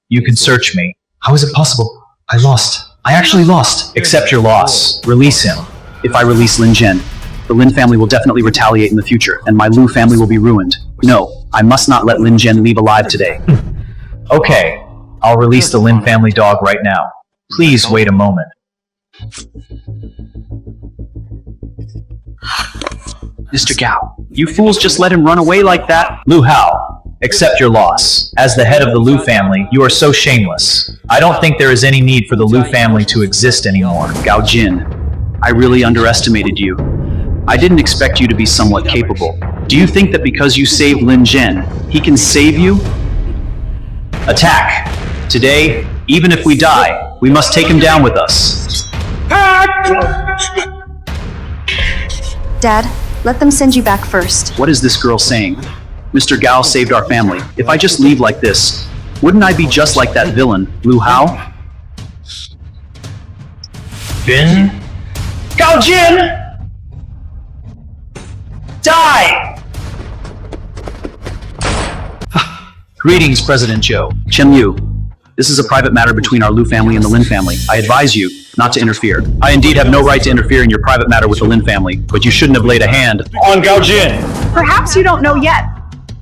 you can search me. How is it possible? I lost. I actually lost. Accept your loss. Release him. If I release Lin Zhen, the Lin family will definitely retaliate in the future, and my Lu family will be ruined. No, I must not let Lin Zhen leave alive today. Okay, I'll release the Lin family dog right now. Please wait a moment. Mr. Gao, you fools just let him run away like that? Lu Hao, accept your loss. As the head of the Lu family, you are so shameless. I don't think there is any need for the Lu family to exist anymore. Gao Jin, I really underestimated you. I didn't expect you to be somewhat capable. Do you think that because you saved Lin Zhen, he can save you? Attack! Today, even if we die, we must take him down with us. Dad, let them send you back first. What is this girl saying? Mr. Gao saved our family. If I just leave like this, wouldn't I be just like that villain, Lu Hao? Bin? Gao Jin! Die! Greetings, President Zhou. Chen Liu, this is a private matter between our Lu family and the Lin family. I advise you not to interfere. I indeed have no right to interfere in your private matter with the Lin family, but you shouldn't have laid a hand on Gao Jin. Perhaps you don't know yet,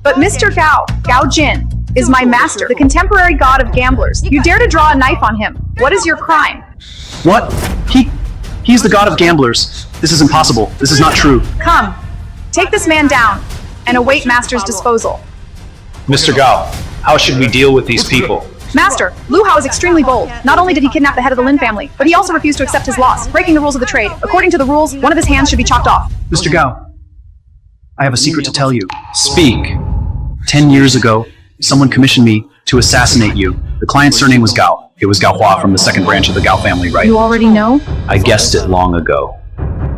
but Mr. Gao Jin, is my master, the contemporary god of gamblers. You dare to draw a knife on him. What is your crime? What? He's the god of gamblers. This is impossible. This is not true. Come, take this man down and await master's disposal. Mr. Gao, how should we deal with these people? Master, Lu Hao is extremely bold. Not only did he kidnap the head of the Lin family, but he also refused to accept his loss, breaking the rules of the trade. According to the rules, one of his hands should be chopped off. Mr. Gao, I have a secret to tell you. Speak. 10 years ago, someone commissioned me to assassinate you. The client's surname was Gao. It was Gao Hua from the second branch of the Gao family, right? You already know? I guessed it long ago.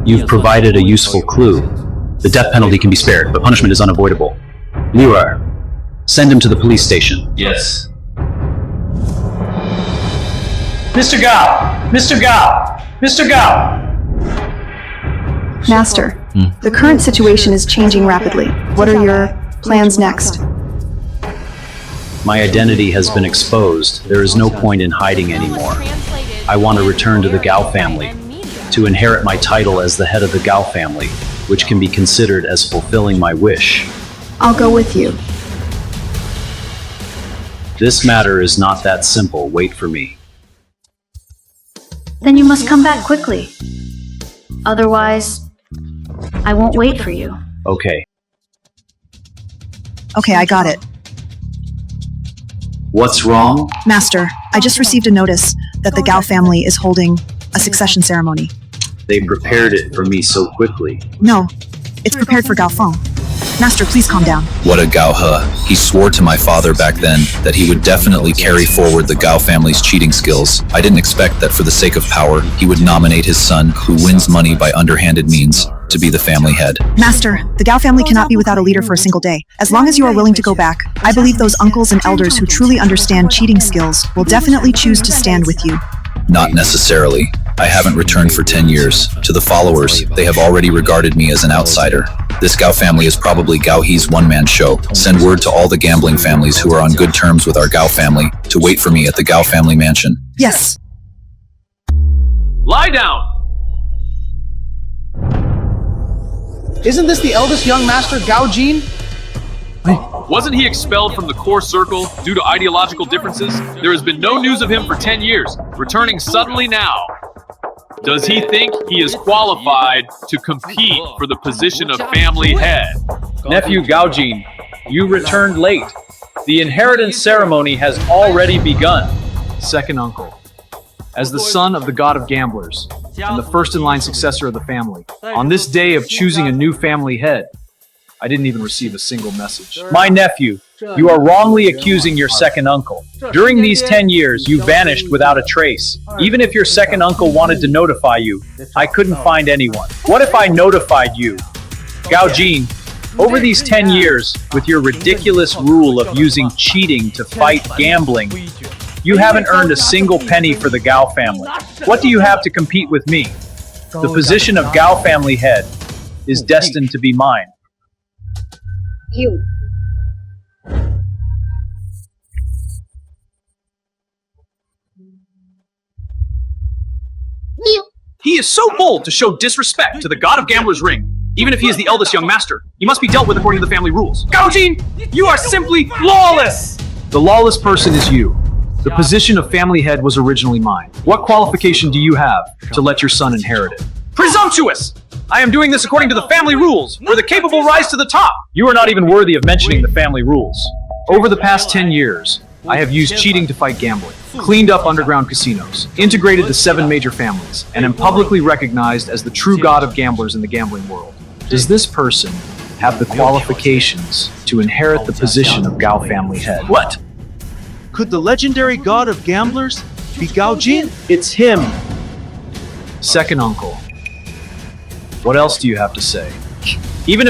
You've provided a useful clue. The death penalty can be spared, but punishment is unavoidable. Liuer, send him to the police station. Yes. Mr. Gao! Mr. Gao! Mr. Gao! Master, the current situation is changing rapidly. What are your plans next? My identity has been exposed. There is no point in hiding anymore. I want to return to the Gao family, to inherit my title as the head of the Gao family, which can be considered as fulfilling my wish. I'll go with you. This matter is not that simple. Wait for me. Then you must come back quickly. Otherwise, I won't wait for you. Okay. Okay, I got it. What's wrong? Master, I just received a notice that the Gao family is holding a succession ceremony. They prepared it for me so quickly. No, it's prepared for Gao Feng. Master, please calm down. What a Gao He. He swore to my father back then that he would definitely carry forward the Gao family's cheating skills. I didn't expect that for the sake of power, he would nominate his son, who wins money by underhanded means, to be the family head. Master, the Gao family cannot be without a leader for a single day. As long as you are willing to go back, I believe those uncles and elders who truly understand cheating skills will definitely choose to stand with you. Not necessarily. I haven't returned for 10 years. To the followers, they have already regarded me as an outsider. This Gao family is probably Gao He's one-man show. Send word to all the gambling families who are on good terms with our Gao family to wait for me at the Gao family mansion. Yes. Lie down! Isn't this the eldest young master, Gao Jin? Wasn't he expelled from the core circle due to ideological differences? There has been no news of him for 10 years, returning suddenly now. Does he think he is qualified to compete for the position of family head? Nephew Gaojin, you returned late. The inheritance ceremony has already begun. Second uncle, as the son of the god of gamblers, and the first-in-line successor of the family, on this day of choosing a new family head, I didn't even receive a single message. My nephew, you are wrongly accusing your second uncle. During these 10 years, you vanished without a trace. Even if your second uncle wanted to notify you, I couldn't find anyone. What if I notified you? Gao Jin, over these 10 years, with your ridiculous rule of using cheating to fight gambling, you haven't earned a single penny for the Gao family. What do you have to compete with me? The position of Gao family head is destined to be mine. You. He is so bold to show disrespect to the god of Gambler's Ring. Even if he is the eldest young master, he must be dealt with according to the family rules. Gaojin, you are simply lawless! The lawless person is you. The position of family head was originally mine. What qualification do you have to let your son inherit it? Presumptuous! I am doing this according to the family rules, where the capable rise to the top. You are not even worthy of mentioning the family rules. Over the past 10 years, I have used cheating to fight gambling, cleaned up underground casinos, integrated the 7 major families, and am publicly recognized as the true god of gamblers in the gambling world. Does this person have the qualifications to inherit the position of Gao family head? What? Could the legendary god of gamblers be Gao Jin? It's him. Second uncle. What else do you have to say? Even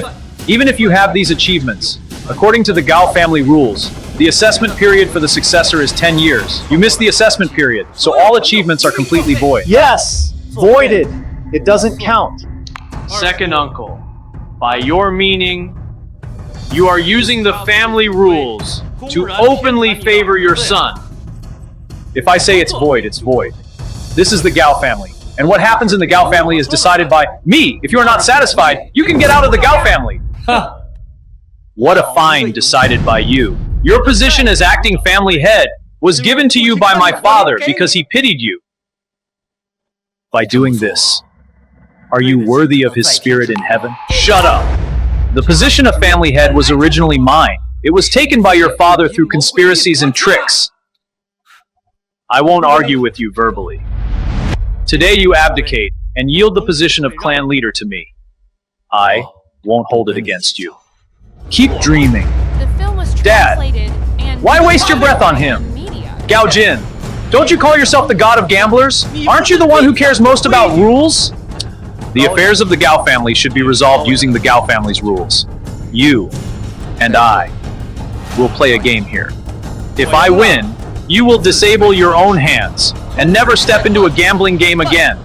if you have these achievements, according to the Gao family rules, the assessment period for the successor is 10 years. You missed the assessment period, so all achievements are completely void. Yes! Voided! It doesn't count. Second uncle, by your meaning, you are using the family rules to openly favor your son. If I say it's void, it's void. This is the Gao family. And what happens in the Gao family is decided by me. If you are not satisfied, you can get out of the Gao family. What a fine decided by you. Your position as acting family head was given to you by my father because he pitied you. By doing this, are you worthy of his spirit in heaven? Shut up. The position of family head was originally mine. It was taken by your father through conspiracies and tricks. I won't argue with you verbally. Today you abdicate and yield the position of clan leader to me. I won't hold it against you. Keep dreaming. The film was Dad, translated and why waste your breath on him? Gao Jin, don't you call yourself the god of gamblers? Aren't you the one who cares most about rules? The affairs of the Gao family should be resolved using the Gao family's rules. You and I will play a game here. If I win, you will disable your own hands and never step into a gambling game again.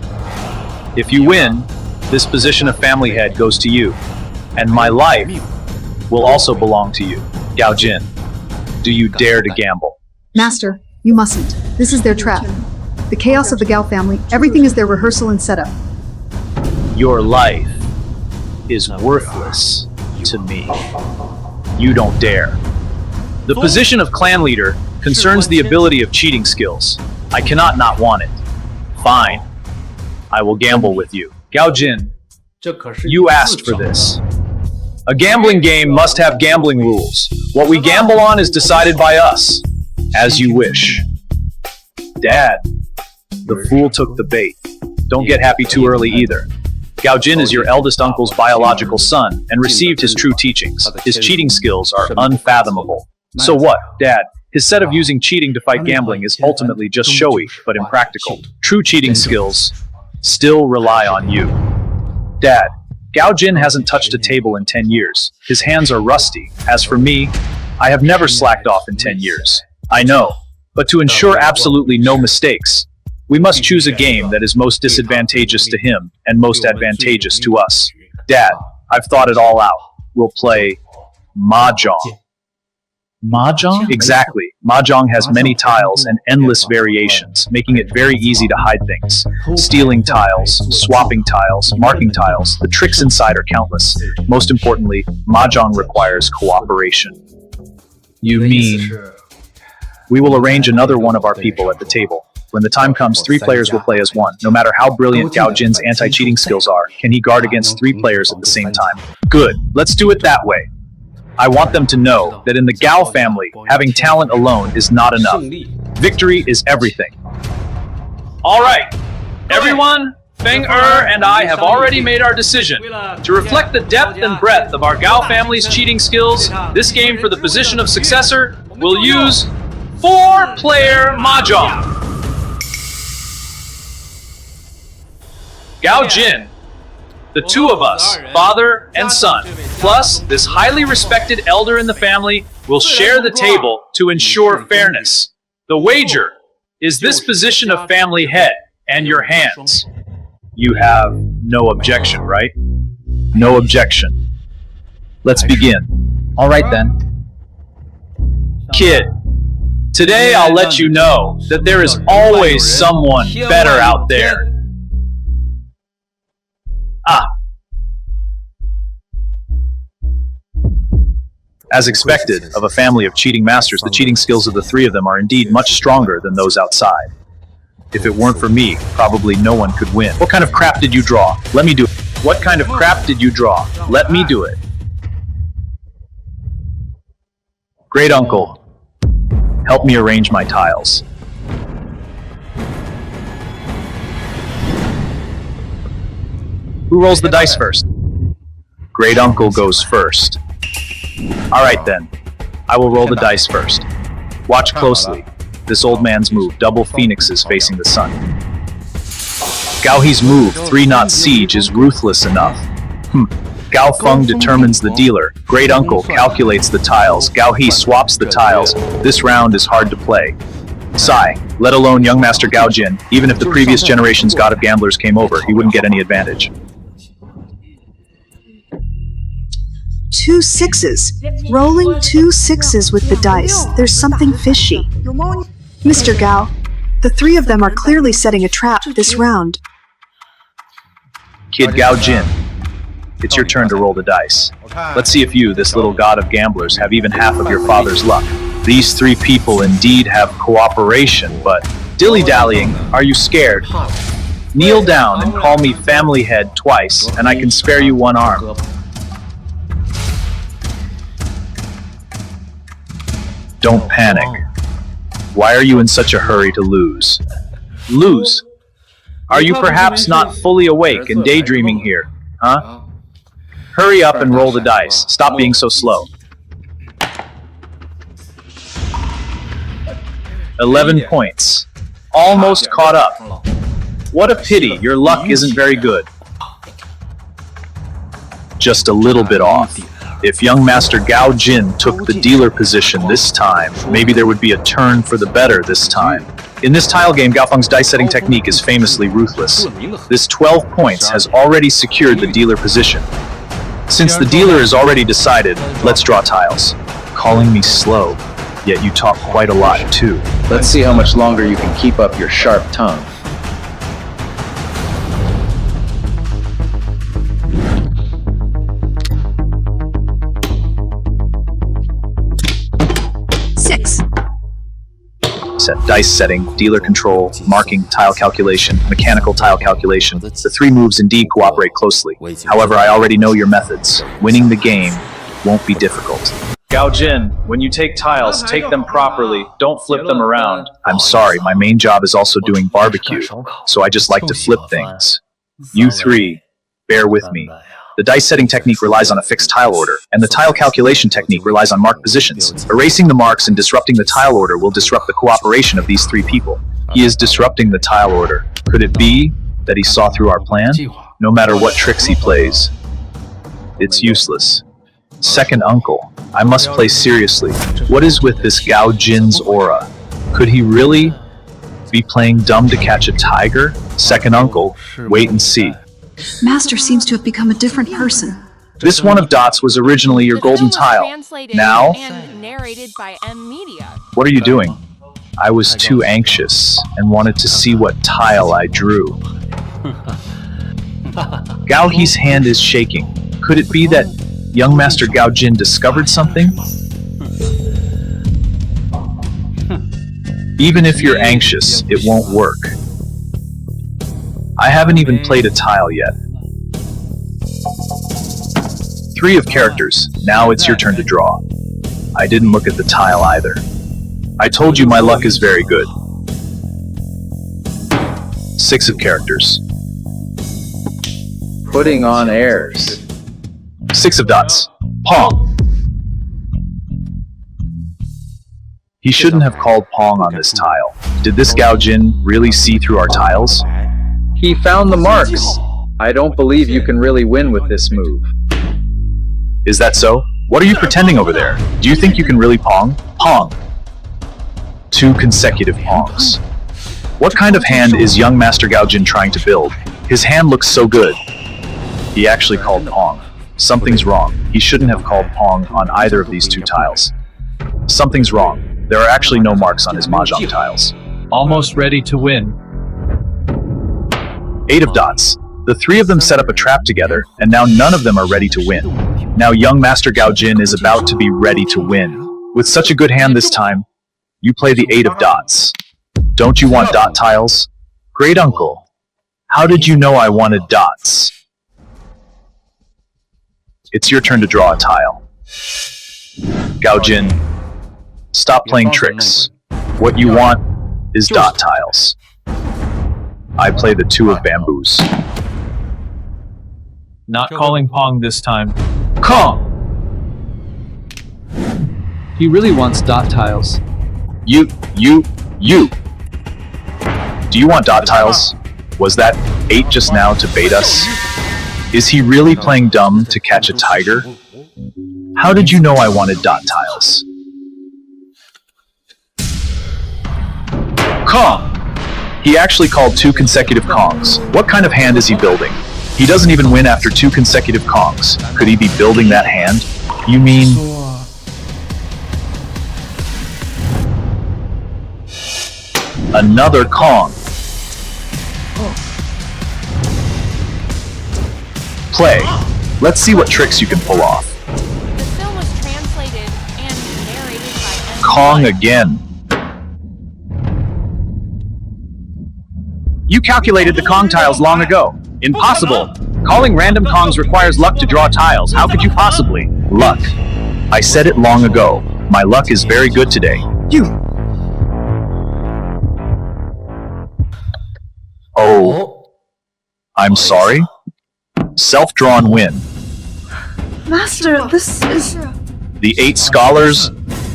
If you win, this position of family head goes to you, and my life will also belong to you. Gao Jin, do you dare to gamble? Master, you mustn't. This is their trap. The chaos of the Gao family, everything is their rehearsal and setup. Your life is worthless to me. You don't dare. The position of clan leader concerns the ability of cheating skills. I cannot not want it. Fine. I will gamble with you. Gao Jin, You asked for this. A gambling game must have gambling rules. What we gamble on is decided by us. As you wish. Dad, the fool took the bait. Don't get happy too early either. Gao Jin is your eldest uncle's biological son and received his true teachings. His cheating skills are unfathomable. So what, Dad? His set of using cheating to fight gambling is ultimately just showy, but impractical. True cheating skills still rely on you. Dad, Gao Jin hasn't touched a table in 10 years. His hands are rusty. As for me, I have never slacked off in 10 years. I know, but to ensure absolutely no mistakes, we must choose a game that is most disadvantageous to him and most advantageous to us. Dad, I've thought it all out. We'll play Mahjong. Mahjong? Exactly. Mahjong has many tiles and endless variations, making it very easy to hide things. Stealing tiles, swapping tiles, marking tiles. The tricks inside are countless. Most importantly, Mahjong requires cooperation. You mean... We will arrange another one of our people at the table. When the time comes, 3 players will play as one. No matter how brilliant Gao Jin's anti-cheating skills are, can he guard against 3 players at the same time? Good. Let's do it that way. I want them to know that in the Gao family, having talent alone is not enough. Victory is everything. All right, everyone, Feng and I have already made our decision. To reflect the depth and breadth of our Gao family's cheating skills, this game for the position of successor will use 4-player Mahjong. Gao Jin, the 2 of us, father and son, plus this highly respected elder in the family, will share the table to ensure fairness. The wager is this position of family head and your hands. You have no objection, right? No objection. Let's begin. All right then. Kid, today I'll let you know that there is always someone better out there. As expected, of a family of cheating masters, the cheating skills of the 3 of them are indeed much stronger than those outside. If it weren't for me, probably no one could win. What kind of crap did you draw? Let me do it. What kind of crap did you draw? Let me do it. Great uncle, help me arrange my tiles. Who rolls the dice first? Great uncle goes first. Alright then, I will roll the dice first. Watch closely. This old man's move, double phoenixes facing the sun. Gao He's move, 3-knot siege, is ruthless enough. Gao Feng determines the dealer. Great uncle calculates the tiles. Gao He swaps the tiles. This round is hard to play. Sai, let alone young master Gao Jin, even if the previous generation's god of gamblers came over, he wouldn't get any advantage. 2 6s. Rolling 2 6s with the dice. There's something fishy. Mr. Gao, the 3 of them are clearly setting a trap this round. Kid Gao Jin, it's your turn to roll the dice. Let's see if you, this little god of gamblers, have even half of your father's luck. These 3 people indeed have cooperation, but dilly-dallying, are you scared? Kneel down and call me family head twice, and I can spare you 1 arm. Don't panic. Why are you in such a hurry to lose? Lose? Are you perhaps not fully awake and daydreaming here, huh? Hurry up and roll the dice. Stop being so slow. 11 points. Almost caught up. What a pity, your luck isn't very good. Just a little bit off. If young master Gao Jin took the dealer position this time, maybe there would be a turn for the better this time. In this tile game, Gao Feng's dice setting technique is famously ruthless. This 12 points has already secured the dealer position. Since the dealer is already decided, let's draw tiles. Calling me slow, yet you talk quite a lot too. Let's see how much longer you can keep up your sharp tongue. set, dice setting, dealer control, marking, tile calculation, mechanical tile calculation. The 3 moves indeed cooperate closely. However, I already know your methods. Winning the game won't be difficult. Gao Jin, when you take tiles, take them properly. Don't flip them around. I'm sorry, my main job is also doing barbecue, so I just like to flip things. You 3, bear with me. The dice setting technique relies on a fixed tile order, and the tile calculation technique relies on marked positions. Erasing the marks and disrupting the tile order will disrupt the cooperation of these 3 people. He is disrupting the tile order. Could it be that he saw through our plan? No matter what tricks he plays, it's useless. Second uncle, I must play seriously. What is with this Gao Jin's aura? Could he really be playing dumb to catch a tiger? Second uncle, wait and see. Master seems to have become a different person. This one of dots was originally your golden tile. Now, And narrated by M Media. what are you doing? I was too anxious and wanted to see what tile I drew. Gao He's hand is shaking. Could it be that young Master Gao Jin discovered something? Even if you're anxious, it won't work. I haven't even played a tile yet. 3 of characters. Now it's your turn to draw. I didn't look at the tile either. I told you my luck is very good. 6 of characters. Putting on airs. 6 of dots. Pong. He shouldn't have called Pong on this tile. Did this Gao Jin really see through our tiles? He found the marks. I don't believe you can really win with this move. Is that so? What are you pretending over there? Do you think you can really Pong? Pong. 2 consecutive Pongs. What kind of hand is young Master Gao Jin trying to build? His hand looks so good. He actually called Pong. Something's wrong. He shouldn't have called Pong on either of these 2 tiles. Something's wrong. There are actually no marks on his Mahjong tiles. Almost ready to win. 8 of dots. The 3 of them set up a trap together, and now none of them are ready to win. Now young Master Gao Jin is about to be ready to win. With such a good hand this time, you play the 8 of dots. Don't you want dot tiles? Great uncle, how did you know I wanted dots? It's your turn to draw a tile. Gao Jin, stop playing tricks. What you want is dot tiles. I play the 2 of bamboos. Not calling Pong this time. Kong! He really wants dot tiles. You. Do you want dot tiles? Was that 8 just now to bait us? Is he really playing dumb to catch a tiger? How did you know I wanted dot tiles? Kong! He actually called 2 consecutive Kongs. What kind of hand is he building? He doesn't even win after 2 consecutive Kongs. Could he be building that hand? You mean... another Kong. Play. Let's see what tricks you can pull off. The film was translated and narrated by M. Kong again. You calculated the Kong tiles long ago. Impossible. Calling random Kongs requires luck to draw tiles. How could you possibly? Luck. I said it long ago. My luck is very good today. Oh. I'm sorry? Self-drawn win. Master, this is... The 8 scholars,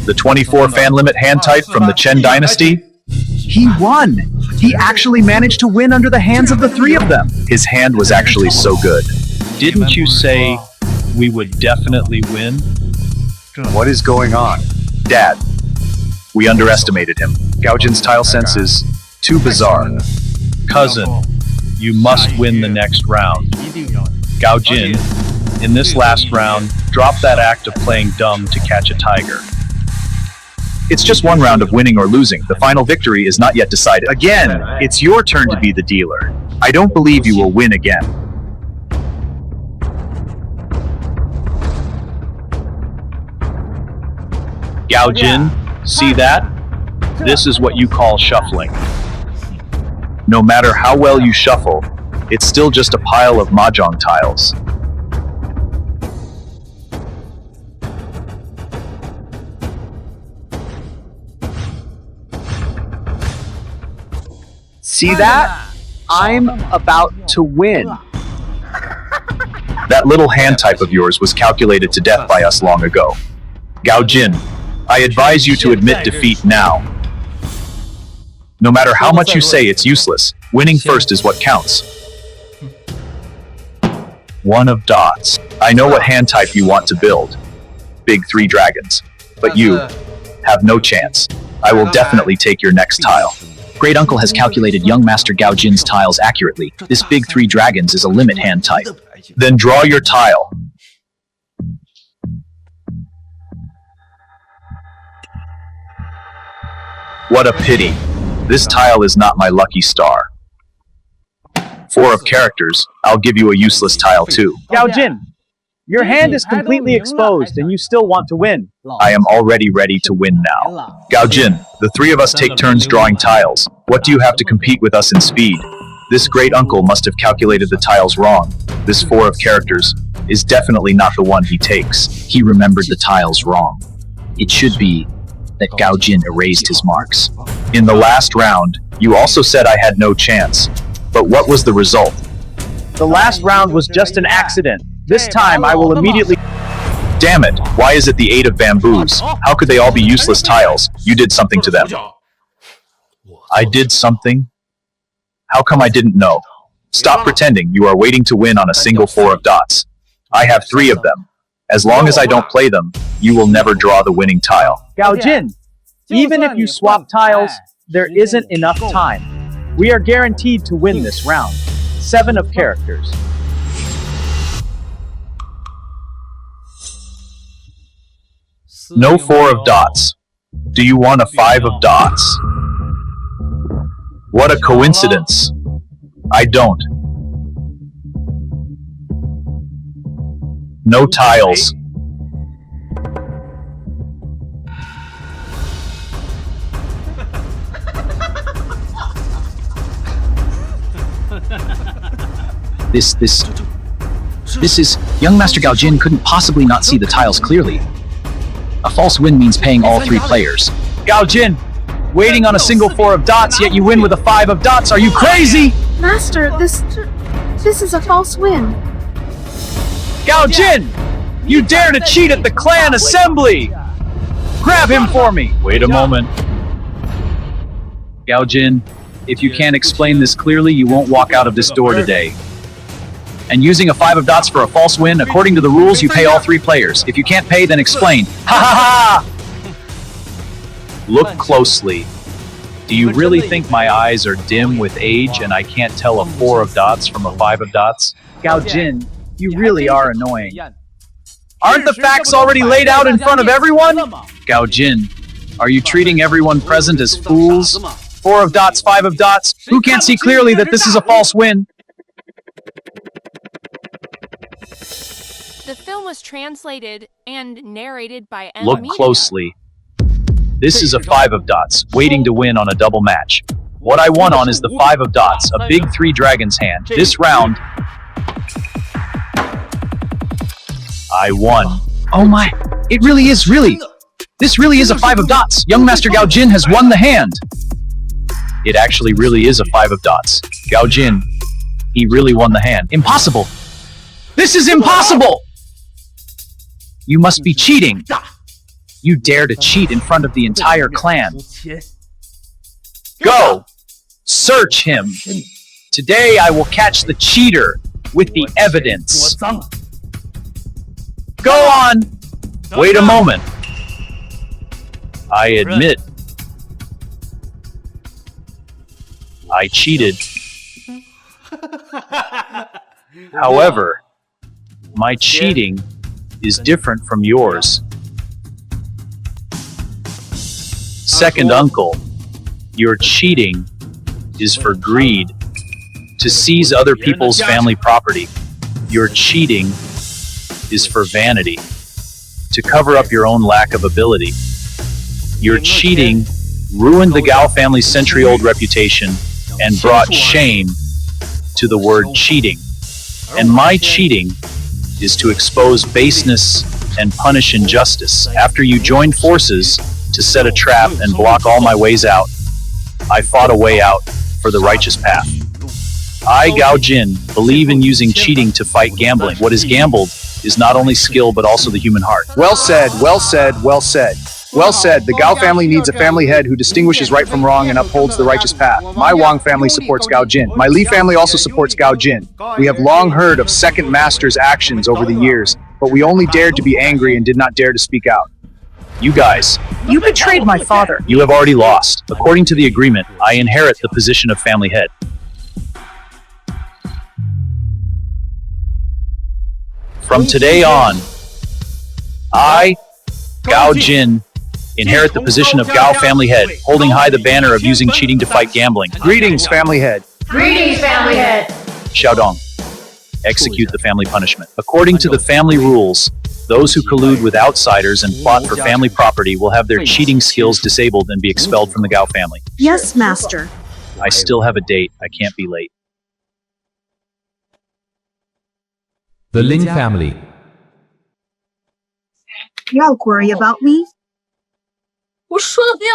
the 24 fan limit hand type from the Chen dynasty. He won! He actually managed to win under the hands of the 3 of them! His hand was actually so good. Didn't you say we would definitely win? What is going on? Dad, we underestimated him. Gao Jin's tile sense is too bizarre. Cousin, you must win the next round. Gao Jin, in this last round, drop that act of playing dumb to catch a tiger. It's just one round of winning or losing. The final victory is not yet decided. Again, it's your turn to be the dealer. I don't believe you will win again. Gao Jin, see that? This is what you call shuffling. No matter how well you shuffle, it's still just a pile of mahjong tiles. See that? I'm about to win. That little hand type of yours was calculated to death by us long ago. Gao Jin, I advise you to admit defeat now. No matter how much you say it's useless, winning first is what counts. One of dots. I know what hand type you want to build. Big 3 dragons. But you have no chance. I will definitely take your next tile. Great Uncle has calculated young Master Gao Jin's tiles accurately. This big 3 dragons is a limit hand type. Then draw your tile. What a pity. This tile is not my lucky star. 4 of characters, I'll give you a useless tile too. Gao Jin, your hand is completely exposed and you still want to win. I am already ready to win now. Gao Jin, the 3 of us take turns drawing tiles. What do you have to compete with us in speed? This great uncle must have calculated the tiles wrong. This 4 of characters is definitely not the one he takes. He remembered the tiles wrong. It should be that Gao Jin erased his marks. In the last round, you also said I had no chance. But what was the result? The last round was just an accident. This time I will immediately... Damn it, why is it the 8 of bamboos? How could they all be useless tiles? You did something to them. I did something? How come I didn't know? Stop pretending you are waiting to win on a single 4 of dots. I have 3 of them. As long as I don't play them, you will never draw the winning tile. Gao Jin, even if you swap tiles, there isn't enough time. We are guaranteed to win this round. 7 of characters. No 4 of dots. Do you want a 5 of dots? What a coincidence. I don't. No tiles. This is... Young Master Gao Jin couldn't possibly not see the tiles clearly. A false win means paying all 3 players. Gao Jin, waiting on a single 4 of dots, yet you win with a 5 of dots. Are you crazy? Master, this is a false win. Gao Jin, you dare to cheat at the clan assembly! Grab him for me! Wait a moment. Gao Jin, if you can't explain this clearly, you won't walk out of this door today. And using a 5 of dots for a false win, according to the rules, you pay all 3 players. If you can't pay, then explain. Ha ha ha! Look closely. Do you really think my eyes are dim with age and I can't tell a 4 of dots from a 5 of dots? Gao Jin, you really are annoying. Aren't the facts already laid out in front of everyone? Gao Jin, are you treating everyone present as fools? 4 of dots, 5 of dots. Who can't see clearly that this is a false win? The film was translated and narrated by Look closely. This is a 5 of dots, waiting to win on a double match. What I won on is the 5 of dots, a big 3 dragons hand. This round, I won. Oh my, it really is, really. This really is a 5 of dots. Young Master Gao Jin has won the hand. It actually really is a 5 of dots. Gao Jin, he really won the hand. Impossible. This is impossible! You must be cheating. You dare to cheat in front of the entire clan. Go! Search him! Today I will catch the cheater with the evidence. Go on! Wait a moment. I admit, I cheated. However, my cheating is different from yours. Second uncle, your cheating is for greed, to seize other people's family property. Your cheating is for vanity, to cover up your own lack of ability. Your cheating ruined the Gao family's century-old reputation, and brought shame to the word cheating. And my cheating is to expose baseness and punish injustice. After you joined forces to set a trap and block all my ways out, I fought a way out for the righteous path. I, Gao Jin, believe in using cheating to fight gambling. What is gambled is not only skill but also the human heart. Well said, well said, well said. Well said, the Gao family needs a family head who distinguishes right from wrong and upholds the righteous path. My Wang family supports Gao Jin. My Li family also supports Gao Jin. We have long heard of second master's actions over the years, but we only dared to be angry and did not dare to speak out. You guys. You betrayed my father. You have already lost. According to the agreement, I inherit the position of family head. From today on, I, Gao Jin, inherit the position of Gao family head, holding high the banner of using cheating to fight gambling. Greetings, family head. Greetings, family head. Xiaodong, execute the family punishment. According to the family rules, those who collude with outsiders and plot for family property will have their cheating skills disabled and be expelled from the Gao family. Yes, master. I still have a date. I can't be late. The Lin family. Y'all worry about me? 我说的不要。